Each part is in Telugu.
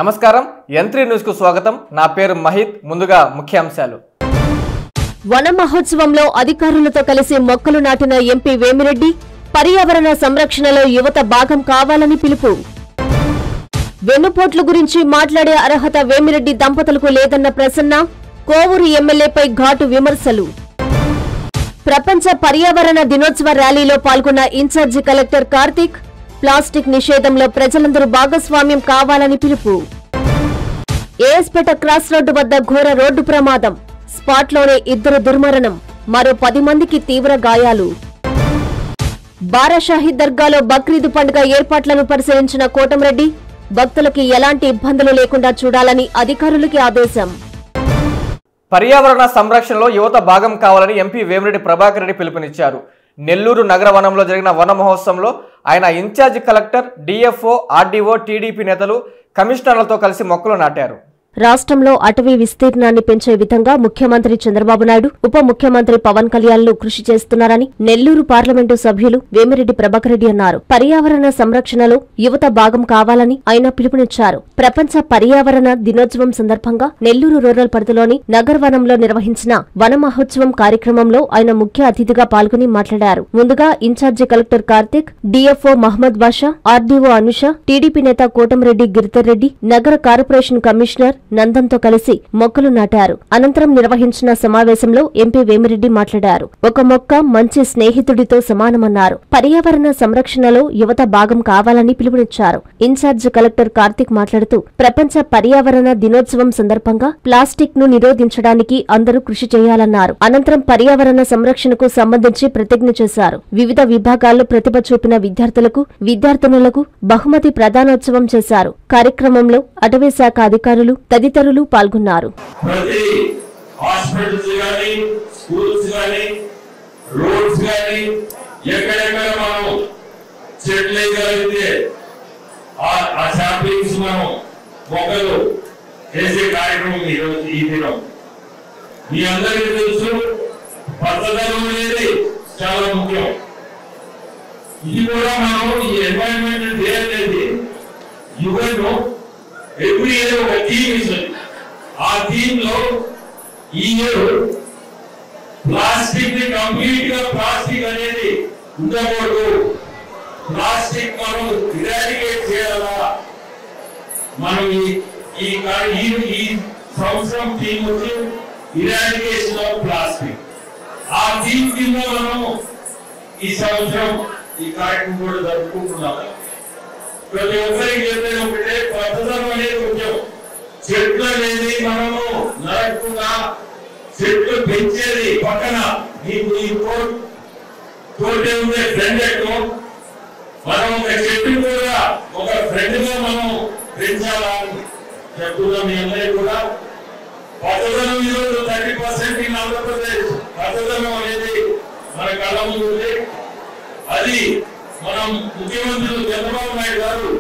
నమస్కారం యంత్రి న్యూస్ కు స్వాగతం. నా పేరు మహిత్. ముందుగా ముఖ్యాంశాలు. వన మహోత్సవంలో అధికారులతో కలిసి మొక్కలు నాటిన ఎంపీ వేమిరెడ్డి. పర్యావరణ సంరక్షణలో యువత భాగం కావాలని పిలుపు. వెన్నుపోట్ల గురించి మాట్లాడే అర్హత వేమిరెడ్డి దంపతులకు లేదన్న ప్రసన్న. కోవూరు ఎమ్మెల్యేపై ఘాటు విమర్శలు. ప్రపంచ పర్యావరణ దినోత్సవ ర్యాలీలో పాల్గొన్న ఇన్ఛార్జి కలెక్టర్ కార్తిక్. ప్లాస్టిక్ నిషేధంలో ప్రజలందరూ భాగస్వామ్యం కావాలని పిలుపు. ఏఎస్పేట క్రాస్ రోడ్డు వద్ద ఘోర రోడ్డు ప్రమాదం. స్పాట్లోనే 2 దుర్మరణం, మరో 10 మందికి తీవ్ర గాయాలు. బారాషాహి దర్గాలో బక్రీద్ పండుగ ఏర్పాట్లను పరిశీలించిన కోటంరెడ్డి. భక్తులకి ఎలాంటి ఇబ్బందులు లేకుండా చూడాలని అధికారులకి ఆదేశం. పర్యావరణ సంరక్షణలో యువత భాగం కావాలని ఎంపీ వేమిరెడ్డి ప్రభాకర్ రెడ్డి పిలుపునిచ్చారు. నెల్లూరు నగర వనంలో జరిగిన వన మహోత్సవంలో ఆయన incharge collector, DFO, RDO, TDP నేతలు, కమిషనర్లతో కలిసి మొక్కలు నాటారు. రాష్ట్రంలో అటవీ విస్తీర్ణాన్ని పెంచే విధంగా ముఖ్యమంత్రి చంద్రబాబు నాయుడు, ఉప ముఖ్యమంత్రి పవన్ కళ్యాణ్లు కృషి చేస్తున్నారని నెల్లూరు పార్లమెంటు సభ్యులు వేమిరెడ్డి ప్రభాకర్ రెడ్డి అన్నారు. పర్యావరణ సంరక్షణలో యువత భాగం కావాలని ఆయన పిలుపునిచ్చారు. ప్రపంచ పర్యావరణ దినోత్సవం సందర్భంగా నెల్లూరు రూరల్ పరిధిలోని నగర్ వనంలో నిర్వహించిన వన మహోత్సవం కార్యక్రమంలో ఆయన ముఖ్య అతిథిగా పాల్గొని మాట్లాడారు. ముందుగా incharge collector Karthik, DFO Mohammad Basha, RDO Anusha, TDP నేత కోటంరెడ్డి గిరిధర్ రెడ్డి, నగర కార్పొరేషన్ కమిషనర్ నందంతో కలిసి మొక్కలు నాటారు. అనంతరం నిర్వహించిన సమావేశంలో ఎంపీ వేమిరెడ్డి మాట్లాడారు. ఒక మొక్క మంచి స్నేహితుడితో సమానమన్నారు. పర్యావరణ సంరక్షణలో యువత భాగం కావాలని పిలుపునిచ్చారు. ఇన్ఛార్జ్ కలెక్టర్ కార్తిక్ మాట్లాడుతూ ప్రపంచ పర్యావరణ దినోత్సవం సందర్భంగా ప్లాస్టిక్ ను నిరోధించడానికి అందరూ కృషి చేయాలన్నారు. అనంతరం పర్యావరణ సంరక్షణకు సంబంధించి ప్రతిజ్ఞ చేశారు. వివిధ విభాగాల్లో ప్రతిభ చూపిన విద్యార్థినులకు బహుమతి ప్రదానోత్సవం చేశారు. కార్యక్రమంలో అటవీ శాఖ అధికారులు తదితరులు పాల్గొన్నారు. ప్రతి హాస్పిటల్స్ గాని, స్కూల్స్ గాని, రోడ్స్ గాని ఎక్కడెక్కడ మనం చెట్లు వేయగలిగితే ఆ శాంప్లింగ్స్ మనం మొక్కలు చేసే కార్యక్రమం ఈ దినం. మీ అందరికీ తెలుసు, పచ్చదనం అనేది చాలా ముఖ్యం. ఇది కూడా మనం ఈ ఎన్వైరన్మెంటల్ డే అనేది యువను ఎవ్రీ ఇయర్ ఒక థీమ్ ఇస్తుంది. ఆ థీమ్ లో ఈ ఇయర్ ప్లాస్టిక్ ని కంప్లీట్ గా ప్లాస్టిక్ అనేది ఉండకూడదు, ప్లాస్టిక్ మనం ఇరాడికేట్ చేయాలా. మనం ఈ సంవత్సరం థీమ్ వచ్చి ఇరాడికేషన్ ఆఫ్ ప్లాస్టిక్. ఆ థీమ్ కింద మనం ఈ సంవత్సరం ఈ కార్యక్రమం కూడా జరుపుకుంటున్నాం. ప్రతి ఒక్కరికి చెప్పేది ఒకటే, పచ్చదనం అనేది ముఖ్యం. చెట్లు అనేది మనము నరకుండా చెట్లు పెంచేది పక్కన తోటే ఉండే ఫ్రెండ్ ఎక్కువ. మనం ఒక చెట్టు కూడా ఒక ఫ్రెండ్ గా మనం పెంచాలని చెప్తున్నాం. మీ అందరూ కూడా పచ్చదనం ఈరోజు 30% ఇన్ ఆంధ్రప్రదేశ్ పచ్చదనం అనేది మన కళ్ళ ముందు ఉంది. అది మనం ముఖ్యమంత్రి చంద్రబాబు నాయుడు గారు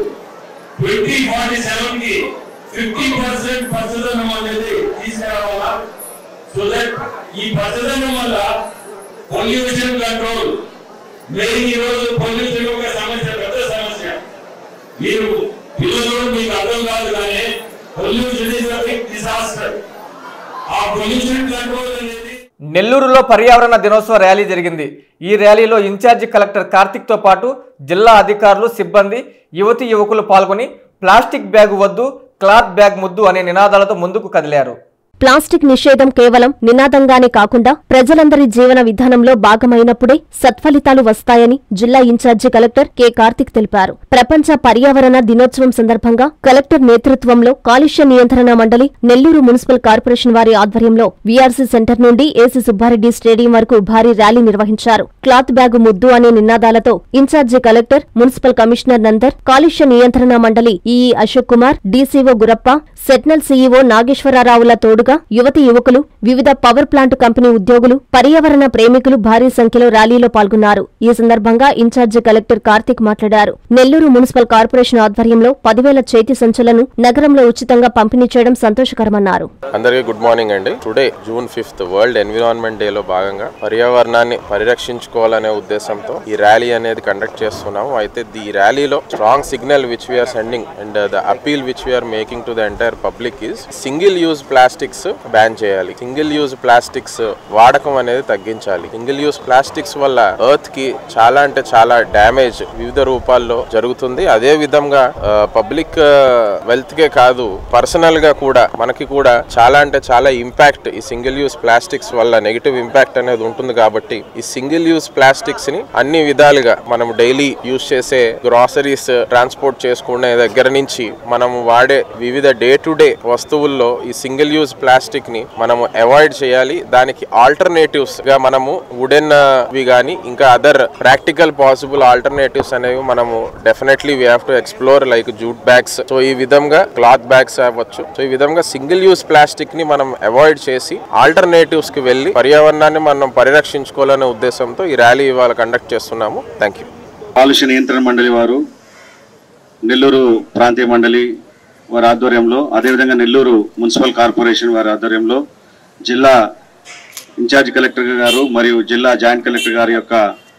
2047 కి 50% పచ్చదనం అనేది తీసుకురావాలా. సో దట్ ఈ పచ్చదనం వల్ల పొల్యూషన్ కంట్రోల్, మెయిన్ ఈ రోజు పొల్యూషన్ ఒక సమస్య, పెద్ద సమస్య. మీరు పిల్లలు మీకు అర్థం కాదు, కానీ pollution is a big disaster. ఆ పొల్యూషన్ కంట్రోల్ అనేది నెల్లూరులో పర్యావరణ దినోత్సవ ర్యాలీ జరిగింది. ఈ ర్యాలీలో ఇన్ఛార్జి కలెక్టర్ కార్తిక్ తో పాటు జిల్లా అధికారులు, సిబ్బంది, యువతీ యువకులు పాల్గొని ప్లాస్టిక్ బ్యాగ్ వద్దు, క్లాత్ బ్యాగ్ ముద్దు అనే నినాదాలతో ముందుకు కదిలారు. ప్లాస్టిక్ నిషేధం కేవలం నినాదంగానే కాకుండా ప్రజలందరి జీవన విధానంలో భాగమైనప్పుడే సత్ఫలితాలు వస్తాయని జిల్లా ఇన్ఛార్జి కలెక్టర్ కె కార్తిక్ తెలిపారు. ప్రపంచ పర్యావరణ దినోత్సవం సందర్భంగా కలెక్టర్ నేతృత్వంలో కాలుష్య నియంత్రణ మండలి, నెల్లూరు మున్సిపల్ కార్పొరేషన్ వారి ఆధ్వర్యంలో వీఆర్సీ సెంటర్ నుండి ఏసీ సుబ్బారెడ్డి స్టేడియం వరకు భారీ ర్యాలీ నిర్వహించారు. క్లాత్ బ్యాగ్ ముద్దు అనే నినాదాలతో incharge collector, municipal commissioner Nandar, కాలుష్య నియంత్రణ మండలి ఈఈ అశోక్ కుమార్, డీసీఓ గురప్ప, సెట్నల్ సీఈఓ నాగేశ్వరరావుల తోడుగా యువతి యువకులు, వివిధ పవర్ ప్లాంట్ కంపెనీ ఉద్యోగులు, పర్యావరణ ప్రేమికులు భారీ సంఖ్యలో ర్యాలీలో పాల్గొన్నారు. ఈ సందర్భంగా ఇన్ఛార్జి కలెక్టర్ కార్తిక్ మాట్లాడారు. నెల్లూరు మున్సిపల్ కార్పొరేషన్ ఆధ్వర్యంలో 10,000 చేతి సంచులను నగరంలో ఉచితంగా పంపిణీ చేయడం సంతోషకరమన్నారు. అందరికీ గుడ్ మార్నింగ్ అండి. Today June 5th world environment day లో భాగంగా పర్యావరణాన్ని పరిరక్షించుకోవాలనే ఉద్దేశంతో ఈ ర్యాలీ అనేది కండక్ట్ చేస్తున్నాము. అయితే ఈ ర్యాలీలో strong signal which we are sending and the appeal which we are making to the entire public is single use plastics ban చేయాలి. సింగిల్ యూజ్ ప్లాస్టిక్స్ వాడకం అనేది తగ్గించాలి. సింగిల్ యూజ్ ప్లాస్టిక్స్ వల్ల ఎర్త్ కి చాలా అంటే చాలా డ్యామేజ్ వివిధ రూపాల్లో జరుగుతుంది. అదే విధంగా పబ్లిక్ వెల్త్ కే కాదు, పర్సనల్ గా కూడా మనకి కూడా చాలా అంటే చాలా ఇంపాక్ట్ ఈ సింగిల్ యూజ్ ప్లాస్టిక్స్ వల్ల నెగిటివ్ ఇంపాక్ట్ అనేది ఉంటుంది. కాబట్టి ఈ సింగిల్ యూజ్ ప్లాస్టిక్స్ ని అన్ని విధాలుగా మనం డైలీ యూజ్ చేసే గ్రాసరీస్ ట్రాన్స్పోర్ట్ చేసుకునే దగ్గర నుంచి మనం వాడే వివిధ డే టు డే వస్తువుల్లో ఈ సింగిల్ యూజ్ ప్లాస్టిక్ ని మనము అవాయిడ్ చేయాలి. దానికి ఆల్టర్నేటివ్స్ గా మనము వుడెన్ వి గానీ ఇంకా అదర్ ప్రాక్టికల్ పాసిబుల్ ఆల్టర్నేటివ్స్ అనేవి మనము definitely we have to explore like jute bags, so ఈ విధంగా క్లాత్ బ్యాగ్స్ అవ్వచ్చు. సో ఈ విధంగా సింగిల్ యూజ్ ప్లాస్టిక్ ని మనం అవాయిడ్ చేసి ఆల్టర్నేటివ్స్ కి వెళ్లి పర్యావరణాన్ని మనం పరిరక్షించుకోవాలనే ఉద్దేశంతో ఈ ర్యాలీ ఇవాళ కండక్ట్ చేస్తున్నాము. Thank you. కాలుష్య నియంత్రణ మండలి వారు, నెల్లూరు ప్రాంతీయ మండలి వారి ఆధ్వర్యంలో, అదేవిధంగా నెల్లూరు మున్సిపల్ కార్పొరేషన్ వారి ఆధ్వర్యంలో జిల్లా ఇన్ఛార్జ్ కలెక్టర్ గారు మరియు జిల్లా జాయింట్ కలెక్టర్ గారి యొక్క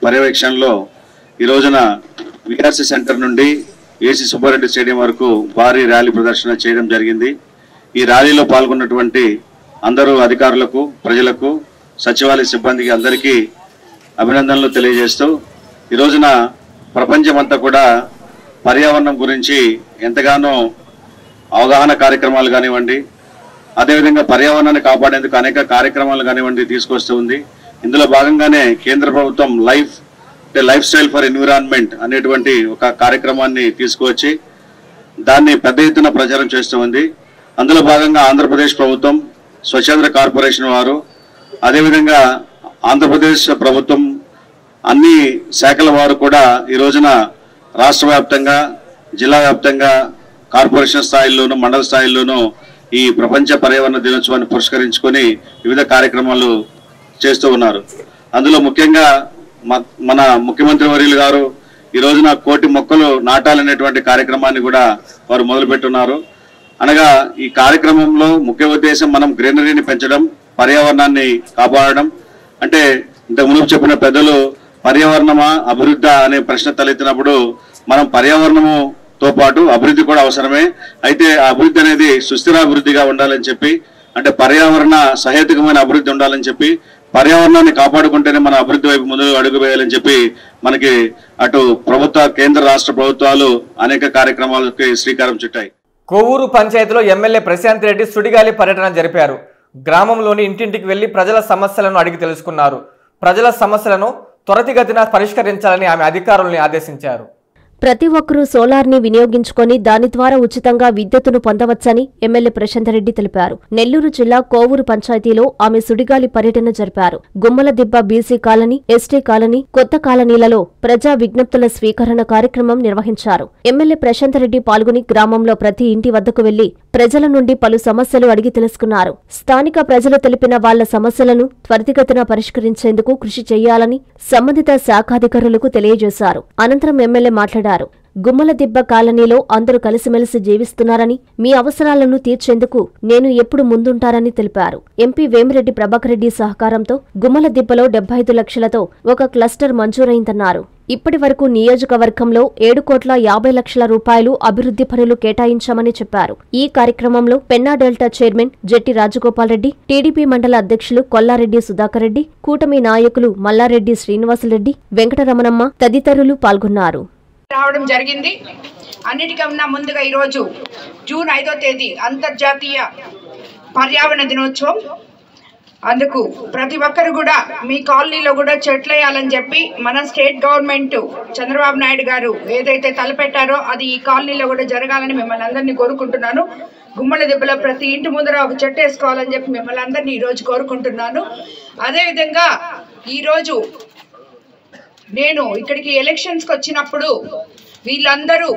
పర్యవేక్షణలో ఈ రోజున విఆర్సీ సెంటర్ నుండి ఏసీ సుబ్బారెడ్డి స్టేడియం వరకు భారీ ర్యాలీ ప్రదర్శన చేయడం జరిగింది. ఈ ర్యాలీలో పాల్గొన్నటువంటి అందరూ అధికారులకు, ప్రజలకు, సచివాలయ సిబ్బందికి అందరికీ అభినందనలు తెలియజేస్తూ, ఈ రోజున ప్రపంచమంతా కూడా పర్యావరణం గురించి ఎంతగానో అవగాహన కార్యక్రమాలు కానివ్వండి, అదేవిధంగా పర్యావరణాన్ని కాపాడేందుకు అనేక కార్యక్రమాలు కానివ్వండి తీసుకొస్తూ ఉంది. ఇందులో భాగంగానే కేంద్ర ప్రభుత్వం లైఫ్ స్టైల్ ఫర్ ఎన్విరాన్మెంట్ అనేటువంటి ఒక కార్యక్రమాన్ని తీసుకువచ్చి దాన్ని పెద్ద ఎత్తున ప్రచారం చేస్తూ ఉంది. అందులో భాగంగా ఆంధ్రప్రదేశ్ ప్రభుత్వం, స్వచ్ఛంద కార్పొరేషన్ వారు, అదేవిధంగా ఆంధ్రప్రదేశ్ ప్రభుత్వం అన్ని శాఖల వారు కూడా ఈ రోజున రాష్ట్ర వ్యాప్తంగా, జిల్లా వ్యాప్తంగా, కార్పొరేషన్ స్థాయిల్లోనూ, మండల స్థాయిల్లోనూ ఈ ప్రపంచ పర్యావరణ దినోత్సవాన్ని పురస్కరించుకొని వివిధ కార్యక్రమాలు చేస్తూ ఉన్నారు. అందులో ముఖ్యంగా మన ముఖ్యమంత్రి వర్యులు గారు ఈ రోజున 1,00,00,000 మొక్కలు నాటాలనేటువంటి కార్యక్రమాన్ని కూడా వారు మొదలుపెట్టున్నారు. అనగా ఈ కార్యక్రమంలో ముఖ్య ఉద్దేశం మనం గ్రీనరీని పెంచడం, పర్యావరణాన్ని కాపాడడం. అంటే ఇంతకు మునుపు చెప్పిన పెద్దలు పర్యావరణమా అభివృద్ధి అనే ప్రశ్న తలెత్తినప్పుడు మనం పర్యావరణముతో పాటు అభివృద్ధి కూడా అవసరమే. అయితే ఆ అభివృద్ధి అనేది సుస్థిరాభివృద్ధిగా ఉండాలని చెప్పి, అంటే పర్యావరణ సహేతుకమైన అభివృద్ధి ఉండాలని చెప్పి, పర్యావరణాన్ని కాపాడుకుంటేనే మన అభివృద్ధి వైపు ముందు అడుగు వేయాలని చెప్పి మనకి అటు ప్రభుత్వ, కేంద్ర, రాష్ట్ర ప్రభుత్వాలు అనేక కార్యక్రమాలకి శ్రీకారం చుట్టాయి. కోవూరు పంచాయతీలో ఎమ్మెల్యే ప్రశాంత్ రెడ్డి సుడిగాలి పర్యటన జరిపారు. గ్రామంలోని ఇంటింటికి వెళ్లి ప్రజల సమస్యలను అడిగి తెలుసుకున్నారు. ప్రజల సమస్యలను త్వరితగతిన పరిష్కరించాలని ఆమె అధికారుల్ని ఆదేశించారు. ప్రతి ఒక్కరూ సోలార్ని వినియోగించుకొని దాని ద్వారా ఉచితంగా విద్యుత్తును పొందవచ్చని ఎమ్మెల్యే ప్రశాంత్ రెడ్డి తెలిపారు. నెల్లూరు జిల్లా కోవూరు పంచాయతీలో ఆమె సుడిగాలి పర్యటన జరిపారు. గుమ్మలదిబ్బ బీసీ కాలనీ, ఎస్టీ కాలనీ, కొత్త కాలనీలలో ప్రజా విజ్ఞప్తుల స్వీకరణ కార్యక్రమం నిర్వహించారు. ఎమ్మెల్యే ప్రశాంత్ రెడ్డి పాల్గొని గ్రామంలో ప్రతి ఇంటి వద్దకు వెళ్లి ప్రజల నుండి పలు సమస్యలు అడిగి తెలుసుకున్నారు. స్థానిక ప్రజలు తెలిపిన వాళ్ల సమస్యలను త్వరితగతిన పరిష్కరించేందుకు కృషి చేయాలని సంబంధిత శాఖాధికారులకు తెలియజేశారు. అనంతరం ఎమ్మెల్యే మాట్లాడారు. గుమ్మలదిబ్బ కాలనీలో అందరూ కలిసిమెలిసి జీవిస్తున్నారని, మీ అవసరాలను తీర్చేందుకు నేను ఎప్పుడు ముందుంటారని తెలిపారు. ఎంపీ వేమిరెడ్డి ప్రభాకర్ రెడ్డి సహకారంతో గుమ్మలదిబ్బలో 75 లక్షలతో ఒక క్లస్టర్ మంజూరైందన్నారు. ఇప్పటి వరకు నియోజకవర్గంలో 7,50,00,000 రూపాయలు అభివృద్ధి పనులు కేటాయించామని చెప్పారు. ఈ కార్యక్రమంలో పెన్నా డెల్టా చైర్మన్ జెట్టి రాజగోపాల్ రెడ్డి, టీడీపీ మండల అధ్యక్షులు కొల్లారెడ్డి సుధాకర్ రెడ్డి, కూటమి నాయకులు మల్లారెడ్డి శ్రీనివాసులరెడ్డి, వెంకటరమణమ్మ తదితరులు పాల్గొన్నారు. రావడం జరిగింది. అన్నిటికన్నా ముందుగా ఈరోజు జూన్ 5వ తేదీ అంతర్జాతీయ పర్యావరణ దినోత్సవం. అందుకు ప్రతి ఒక్కరు కూడా మీ కాలనీలో కూడా చెట్లు వేయాలని చెప్పి మన స్టేట్ గవర్నమెంట్ చంద్రబాబు నాయుడు గారు ఏదైతే తలపెట్టారో అది ఈ కాలనీలో కూడా జరగాలని మిమ్మల్ని అందరినీ కోరుకుంటున్నాను. గుమ్మల దెబ్బలో ప్రతి ఇంటి ముందర ఒక చెట్టు వేసుకోవాలని చెప్పి మిమ్మల్ని అందరినీ ఈరోజు కోరుకుంటున్నాను. అదేవిధంగా ఈరోజు నేను ఇక్కడికి ఎలక్షన్స్కి వచ్చినప్పుడు వీళ్ళందరూ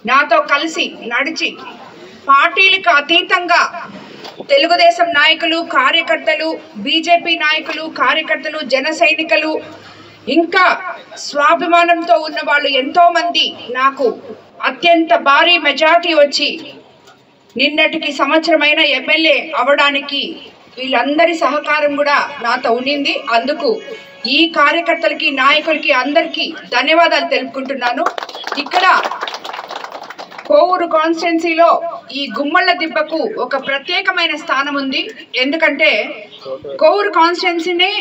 నాతో కలిసి నడిచి పార్టీలకు అతీతంగా తెలుగుదేశం నాయకులు, కార్యకర్తలు, బీజేపీ నాయకులు, కార్యకర్తలు, జన సైనికులు, ఇంకా స్వాభిమానంతో ఉన్న వాళ్ళు ఎంతో మంది నాకు అత్యంత భారీ మెజారిటీ వచ్చి నిన్నటికి సంవత్సరమైన ఎమ్మెల్యే అవడానికి వీళ్ళందరి సహకారం కూడా నాతో ఉండింది. అందుకు ఈ కార్యకర్తలకి, నాయకులకి అందరికీ ధన్యవాదాలు తెలుపుకుంటున్నాను. ఇక్కడ కోవూరు కాన్స్టిట్యున్సీలో ఈ గుమ్మళ్ళ దిబ్బకు ఒక ప్రత్యేకమైన స్థానం ఉంది. ఎందుకంటే కోవూరు కాన్స్టిట్యున్సీనే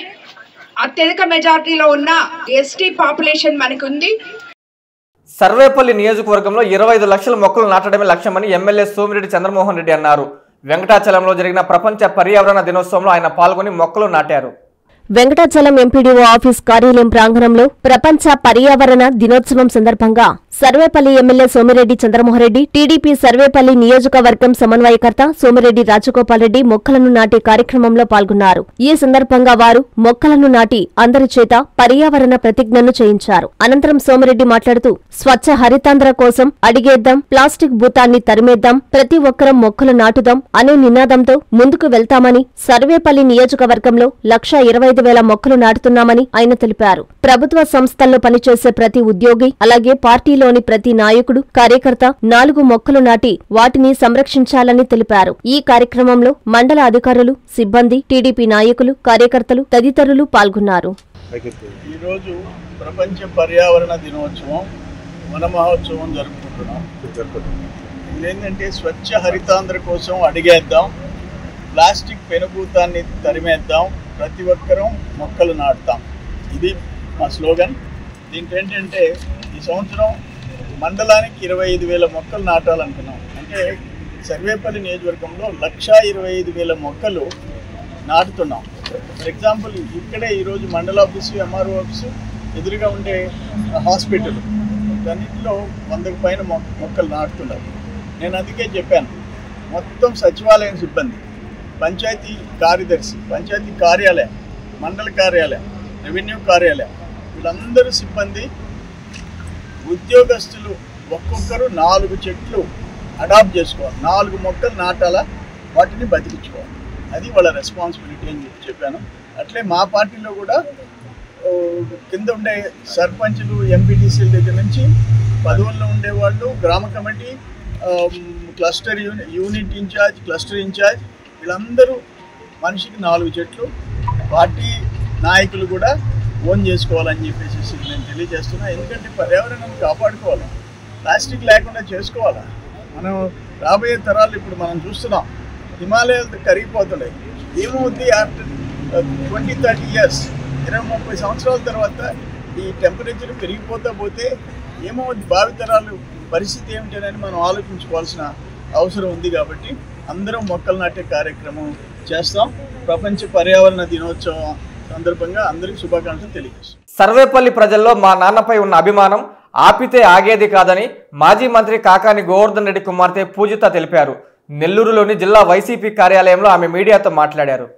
అత్యధిక మెజారిటీలో ఉన్న ఎస్టీ పాపులేషన్ మనకు ఉంది. సర్వేపల్లి నియోజకవర్గంలో 25 లక్షల మొక్కలు నాటడమే లక్ష్యమని ఎమ్మెల్యే సోమిరెడ్డి చంద్రమోహన్ రెడ్డి అన్నారు. వెంకటాచలంలో జరిగిన ప్రపంచ పర్యావరణ దినోత్సవంలో ఆయన పాల్గొని మొక్కలు నాటారు. వెంకటాచలం ఎంపీడీఓ ఆఫీస్ కార్యాలయం ప్రాంగణంలో ప్రపంచ పర్యావరణ దినోత్సవం సందర్భంగా సర్వేపల్లి ఎమ్మెల్యే సోమిరెడ్డి చంద్రమోహన్ రెడ్డి, టీడీపీ సర్వేపల్లి నియోజకవర్గం సమన్వయకర్త సోమిరెడ్డి రాజగోపాల్ రెడ్డి మొక్కలను నాటే కార్యక్రమంలో పాల్గొన్నారు. ఈ సందర్భంగా వారు మొక్కలను నాటి అందరి చేత పర్యావరణ ప్రతిజ్ఞను చేయించారు. అనంతరం సోమిరెడ్డి మాట్లాడుతూ స్వచ్ఛ హరితాంధ్ర కోసం అడిగేద్దాం, ప్లాస్టిక్ భూతాన్ని తరిమేద్దాం, ప్రతి ఒక్కరం మొక్కలు నాటుదాం అనే నినాదంతో ముందుకు వెళ్తామని, సర్వేపల్లి నియోజకవర్గంలో 1,25,000 మొక్కలు నాటుతున్నామని ఆయన తెలిపారు. ప్రభుత్వ సంస్థల్లో పనిచేసే ప్రతి ఉద్యోగి, అలాగే పార్టీలోని ప్రతి నాయకుడు, కార్యకర్త 4 మొక్కలు నాటి వాటిని సంరక్షించాలని తెలిపారు. ఈ కార్యక్రమంలో మండల అధికారులు, సిబ్బంది, టీడీపీ నాయకులు, కార్యకర్తలు తదితరులు పాల్గొన్నారు. ఈరోజు ప్రపంచ పర్యావరణ దినోత్సవం, వన మహోత్సవం జరుపుకుంటున్నాం. ఇదేంటంటే స్వచ్ఛ హరితాంధ్ర కోసం అడిగేద్దాం, ప్లాస్టిక్ పెనుభూతాన్ని తరిమేద్దాం, ప్రతి ఒక్కరూ మొక్కలు నాటుతాం. ఇది మా స్లోగన్. దీంట్లో ఏంటంటే ఈ సంవత్సరం మండలానికి 25,000 మొక్కలు నాటాలనుకున్నాం. అంటే సర్వేపల్లి నియోజకవర్గంలో 1,25,000 మొక్కలు నాటుతున్నాం. ఫర్ ఎగ్జాంపుల్ ఇక్కడే ఈరోజు మండల ఆఫీసు, ఎంఆర్ఓ ఆఫీసు ఎదురుగా ఉండే హాస్పిటల్ అన్నింటిలో 100కు పైన మొక్కలు నాటుతున్నారు. నేను అందుకే చెప్పాను, మొత్తం సచివాలయం సిబ్బంది, పంచాయతీ కార్యదర్శి, పంచాయతీ కార్యాలయం, మండల కార్యాలయం, రెవెన్యూ కార్యాలయం, వీళ్ళందరూ సిబ్బంది, ఉద్యోగస్తులు ఒక్కొక్కరు 4 చెట్లు అడాప్ట్ చేసుకోవాలి, 4 మొక్కలు నాటాలా, వాటిని బతికించుకోవాలి. అది వాళ్ళ రెస్పాన్సిబిలిటీ అని చెప్పాను. అట్లే మా పార్టీలో కూడా కింద ఉండే సర్పంచులు, ఎంపీటీసీల దగ్గర నుంచి పదవుల్లో ఉండేవాళ్ళు, గ్రామ committee, cluster unit incharge, cluster incharge, వీళ్ళందరూ మనిషికి 4 చెట్లు పార్టీ నాయకులు కూడా ఓన్ చేసుకోవాలని చెప్పేసి నేను తెలియజేస్తున్నా. ఎందుకంటే పర్యావరణాన్ని కాపాడుకోవాలి, ప్లాస్టిక్ లేకుండా చేసుకోవాలా. మనం రాబోయే తరాలు ఇప్పుడు మనం చూస్తున్నాం, హిమాలయాలు కరిగిపోతున్నాయి. ఏమవుద్ది ఆఫ్టర్ 20-30 ఇయర్స్, 20-30 సంవత్సరాల తర్వాత ఈ టెంపరేచర్ పెరిగిపోతా పోతే ఏమవుద్ది, భావితరాలు పరిస్థితి ఏమిటని మనం ఆలోచించుకోవాల్సిన అవసరం ఉంది. కాబట్టి అందరం మొక్కలు నాటే కార్యక్రమం చేస్తాం. ప్రపంచ పర్యావరణ దినోత్సవం సందర్భంగా అందరికీ శుభాకాంక్షలు తెలియజేస్తాం. సర్వేపల్లి ప్రజల్లో మా నాన్నపై ఉన్న అభిమానం ఆపితే ఆగేది కాదని మాజీ మంత్రి కాకాని గోవర్ధన్ రెడ్డి కుమార్తె పూజిత తెలిపారు. నెల్లూరులోని జిల్లా వైసీపీ కార్యాలయంలో ఆమె మీడియాతో మాట్లాడారు.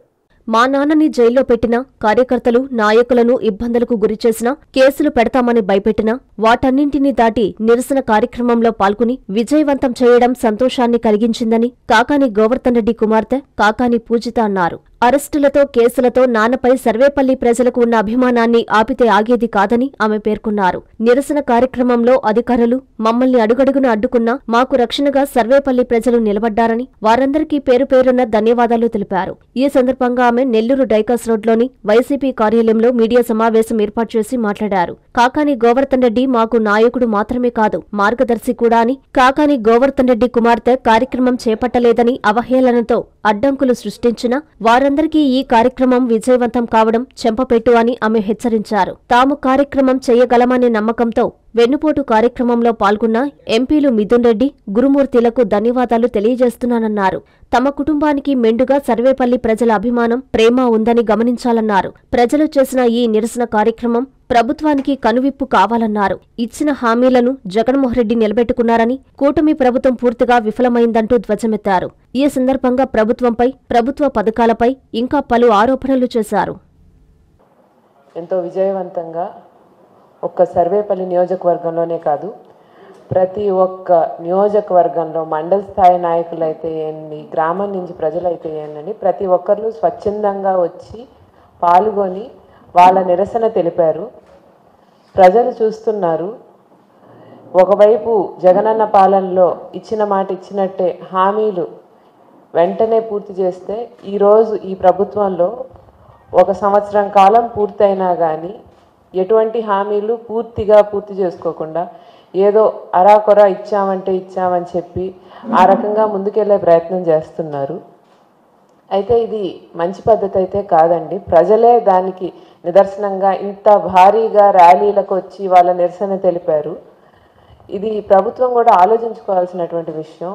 మా నాన్నని జైల్లో పెట్టినా, కార్యకర్తలు, నాయకులను ఇబ్బందులకు గురిచేసినా, కేసులు పెడతామని భయపెట్టినా వాటన్నింటినీ దాటి నిరసన కార్యక్రమంలో పాల్గొని విజయవంతం చేయడం సంతోషాన్ని కలిగించిందని కాకాని గోవర్ధన్ రెడ్డి కుమార్తె కాకాని పూజిత అన్నారు. అరెస్టులతో, కేసులతో నాన్నపై సర్వేపల్లి ప్రజలకు ఉన్న అభిమానాన్ని ఆపితే ఆగేది కాదని ఆమె పేర్కొన్నారు. నిరసన కార్యక్రమంలో అధికారులు మమ్మల్ని అడుగడుగున అడ్డుకున్నా మాకు రక్షణగా సర్వేపల్లి ప్రజలు నిలబడ్డారని వారందరికీ పేరు పేరున ధన్యవాదాలు తెలిపారు. ఈ సందర్భంగా ఆమె నెల్లూరు డైకాస్ రోడ్లోని వైసీపీ కార్యాలయంలో మీడియా సమావేశం ఏర్పాటు చేసి మాట్లాడారు. కాకాని గోవర్ధన్ రెడ్డి మాకు నాయకుడు మాత్రమే కాదు, మార్గదర్శి కూడా అని, కాకాని గోవర్ధన్ రెడ్డి కుమార్తె కార్యక్రమం చేపట్టలేదని అవహేళనతో అడ్డంకులు సృష్టించినా వారందరికీ ఈ కార్యక్రమం విజయవంతం కావడం చెంపపెట్టు అని ఆమె హెచ్చరించారు. తాము కార్యక్రమం చేయగలమనే నమ్మకంతో వెన్నుపోటు కార్యక్రమంలో పాల్గొన్న ఎంపీలు మిథున్ రెడ్డి, గురుమూర్తిలకు ధన్యవాదాలు తెలియజేస్తున్నానన్నారు. తమ కుటుంబానికి మెండుగా సర్వేపల్లి ప్రజల అభిమానం, ప్రేమ ఉందని గమనించాలన్నారు. ప్రజలు చేసిన ఈ నిరసన కార్యక్రమం ప్రభుత్వానికి కనువిప్పు కావాలన్నారు. ఇచ్చిన హామీలను జగన్మోహన్ రెడ్డి నిలబెట్టుకున్నారని, కూటమి ప్రభుత్వం పూర్తిగా విఫలమైందంటూ ధ్వజమెత్తారు. ఈ సందర్భంగా ప్రభుత్వంపై, ప్రభుత్వ పథకాలపై ఇంకా పలు ఆరోపణలు చేశారు. ఎంతో విజయవంతంగా ఒక్క సర్వేపల్లి నియోజకవర్గంలోనే కాదు, ప్రతి ఒక్క నియోజకవర్గంలో మండల స్థాయి నాయకులు అయితే ఏంటి, గ్రామం నుంచి ప్రజలైతే ఏంటండి, ప్రతి ఒక్కరు స్వచ్ఛందంగా వచ్చి పాల్గొని వాళ్ళ నిరసన తెలిపారు. ప్రజలు చూస్తున్నారు. ఒకవైపు జగనన్న పాలనలో ఇచ్చిన మాట ఇచ్చినట్టే హామీలు వెంటనే పూర్తి చేస్తే, ఈరోజు ఈ ప్రభుత్వంలో 1 సంవత్సరం కాలం పూర్తయినా కానీ ఎటువంటి హామీలు పూర్తి చేసుకోకుండా ఏదో అరాకొర ఇచ్చామని చెప్పి ఆ రకంగా ముందుకెళ్లే ప్రయత్నం చేస్తున్నారు. అయితే ఇది మంచి పద్ధతి అయితే కాదండి. ప్రజలే దానికి నిదర్శనంగా ఇంత భారీగా ర్యాలీలకు వచ్చి వాళ్ళ నిరసన తెలిపారు. ఇది ప్రభుత్వం కూడా ఆలోచించుకోవాల్సినటువంటి విషయం.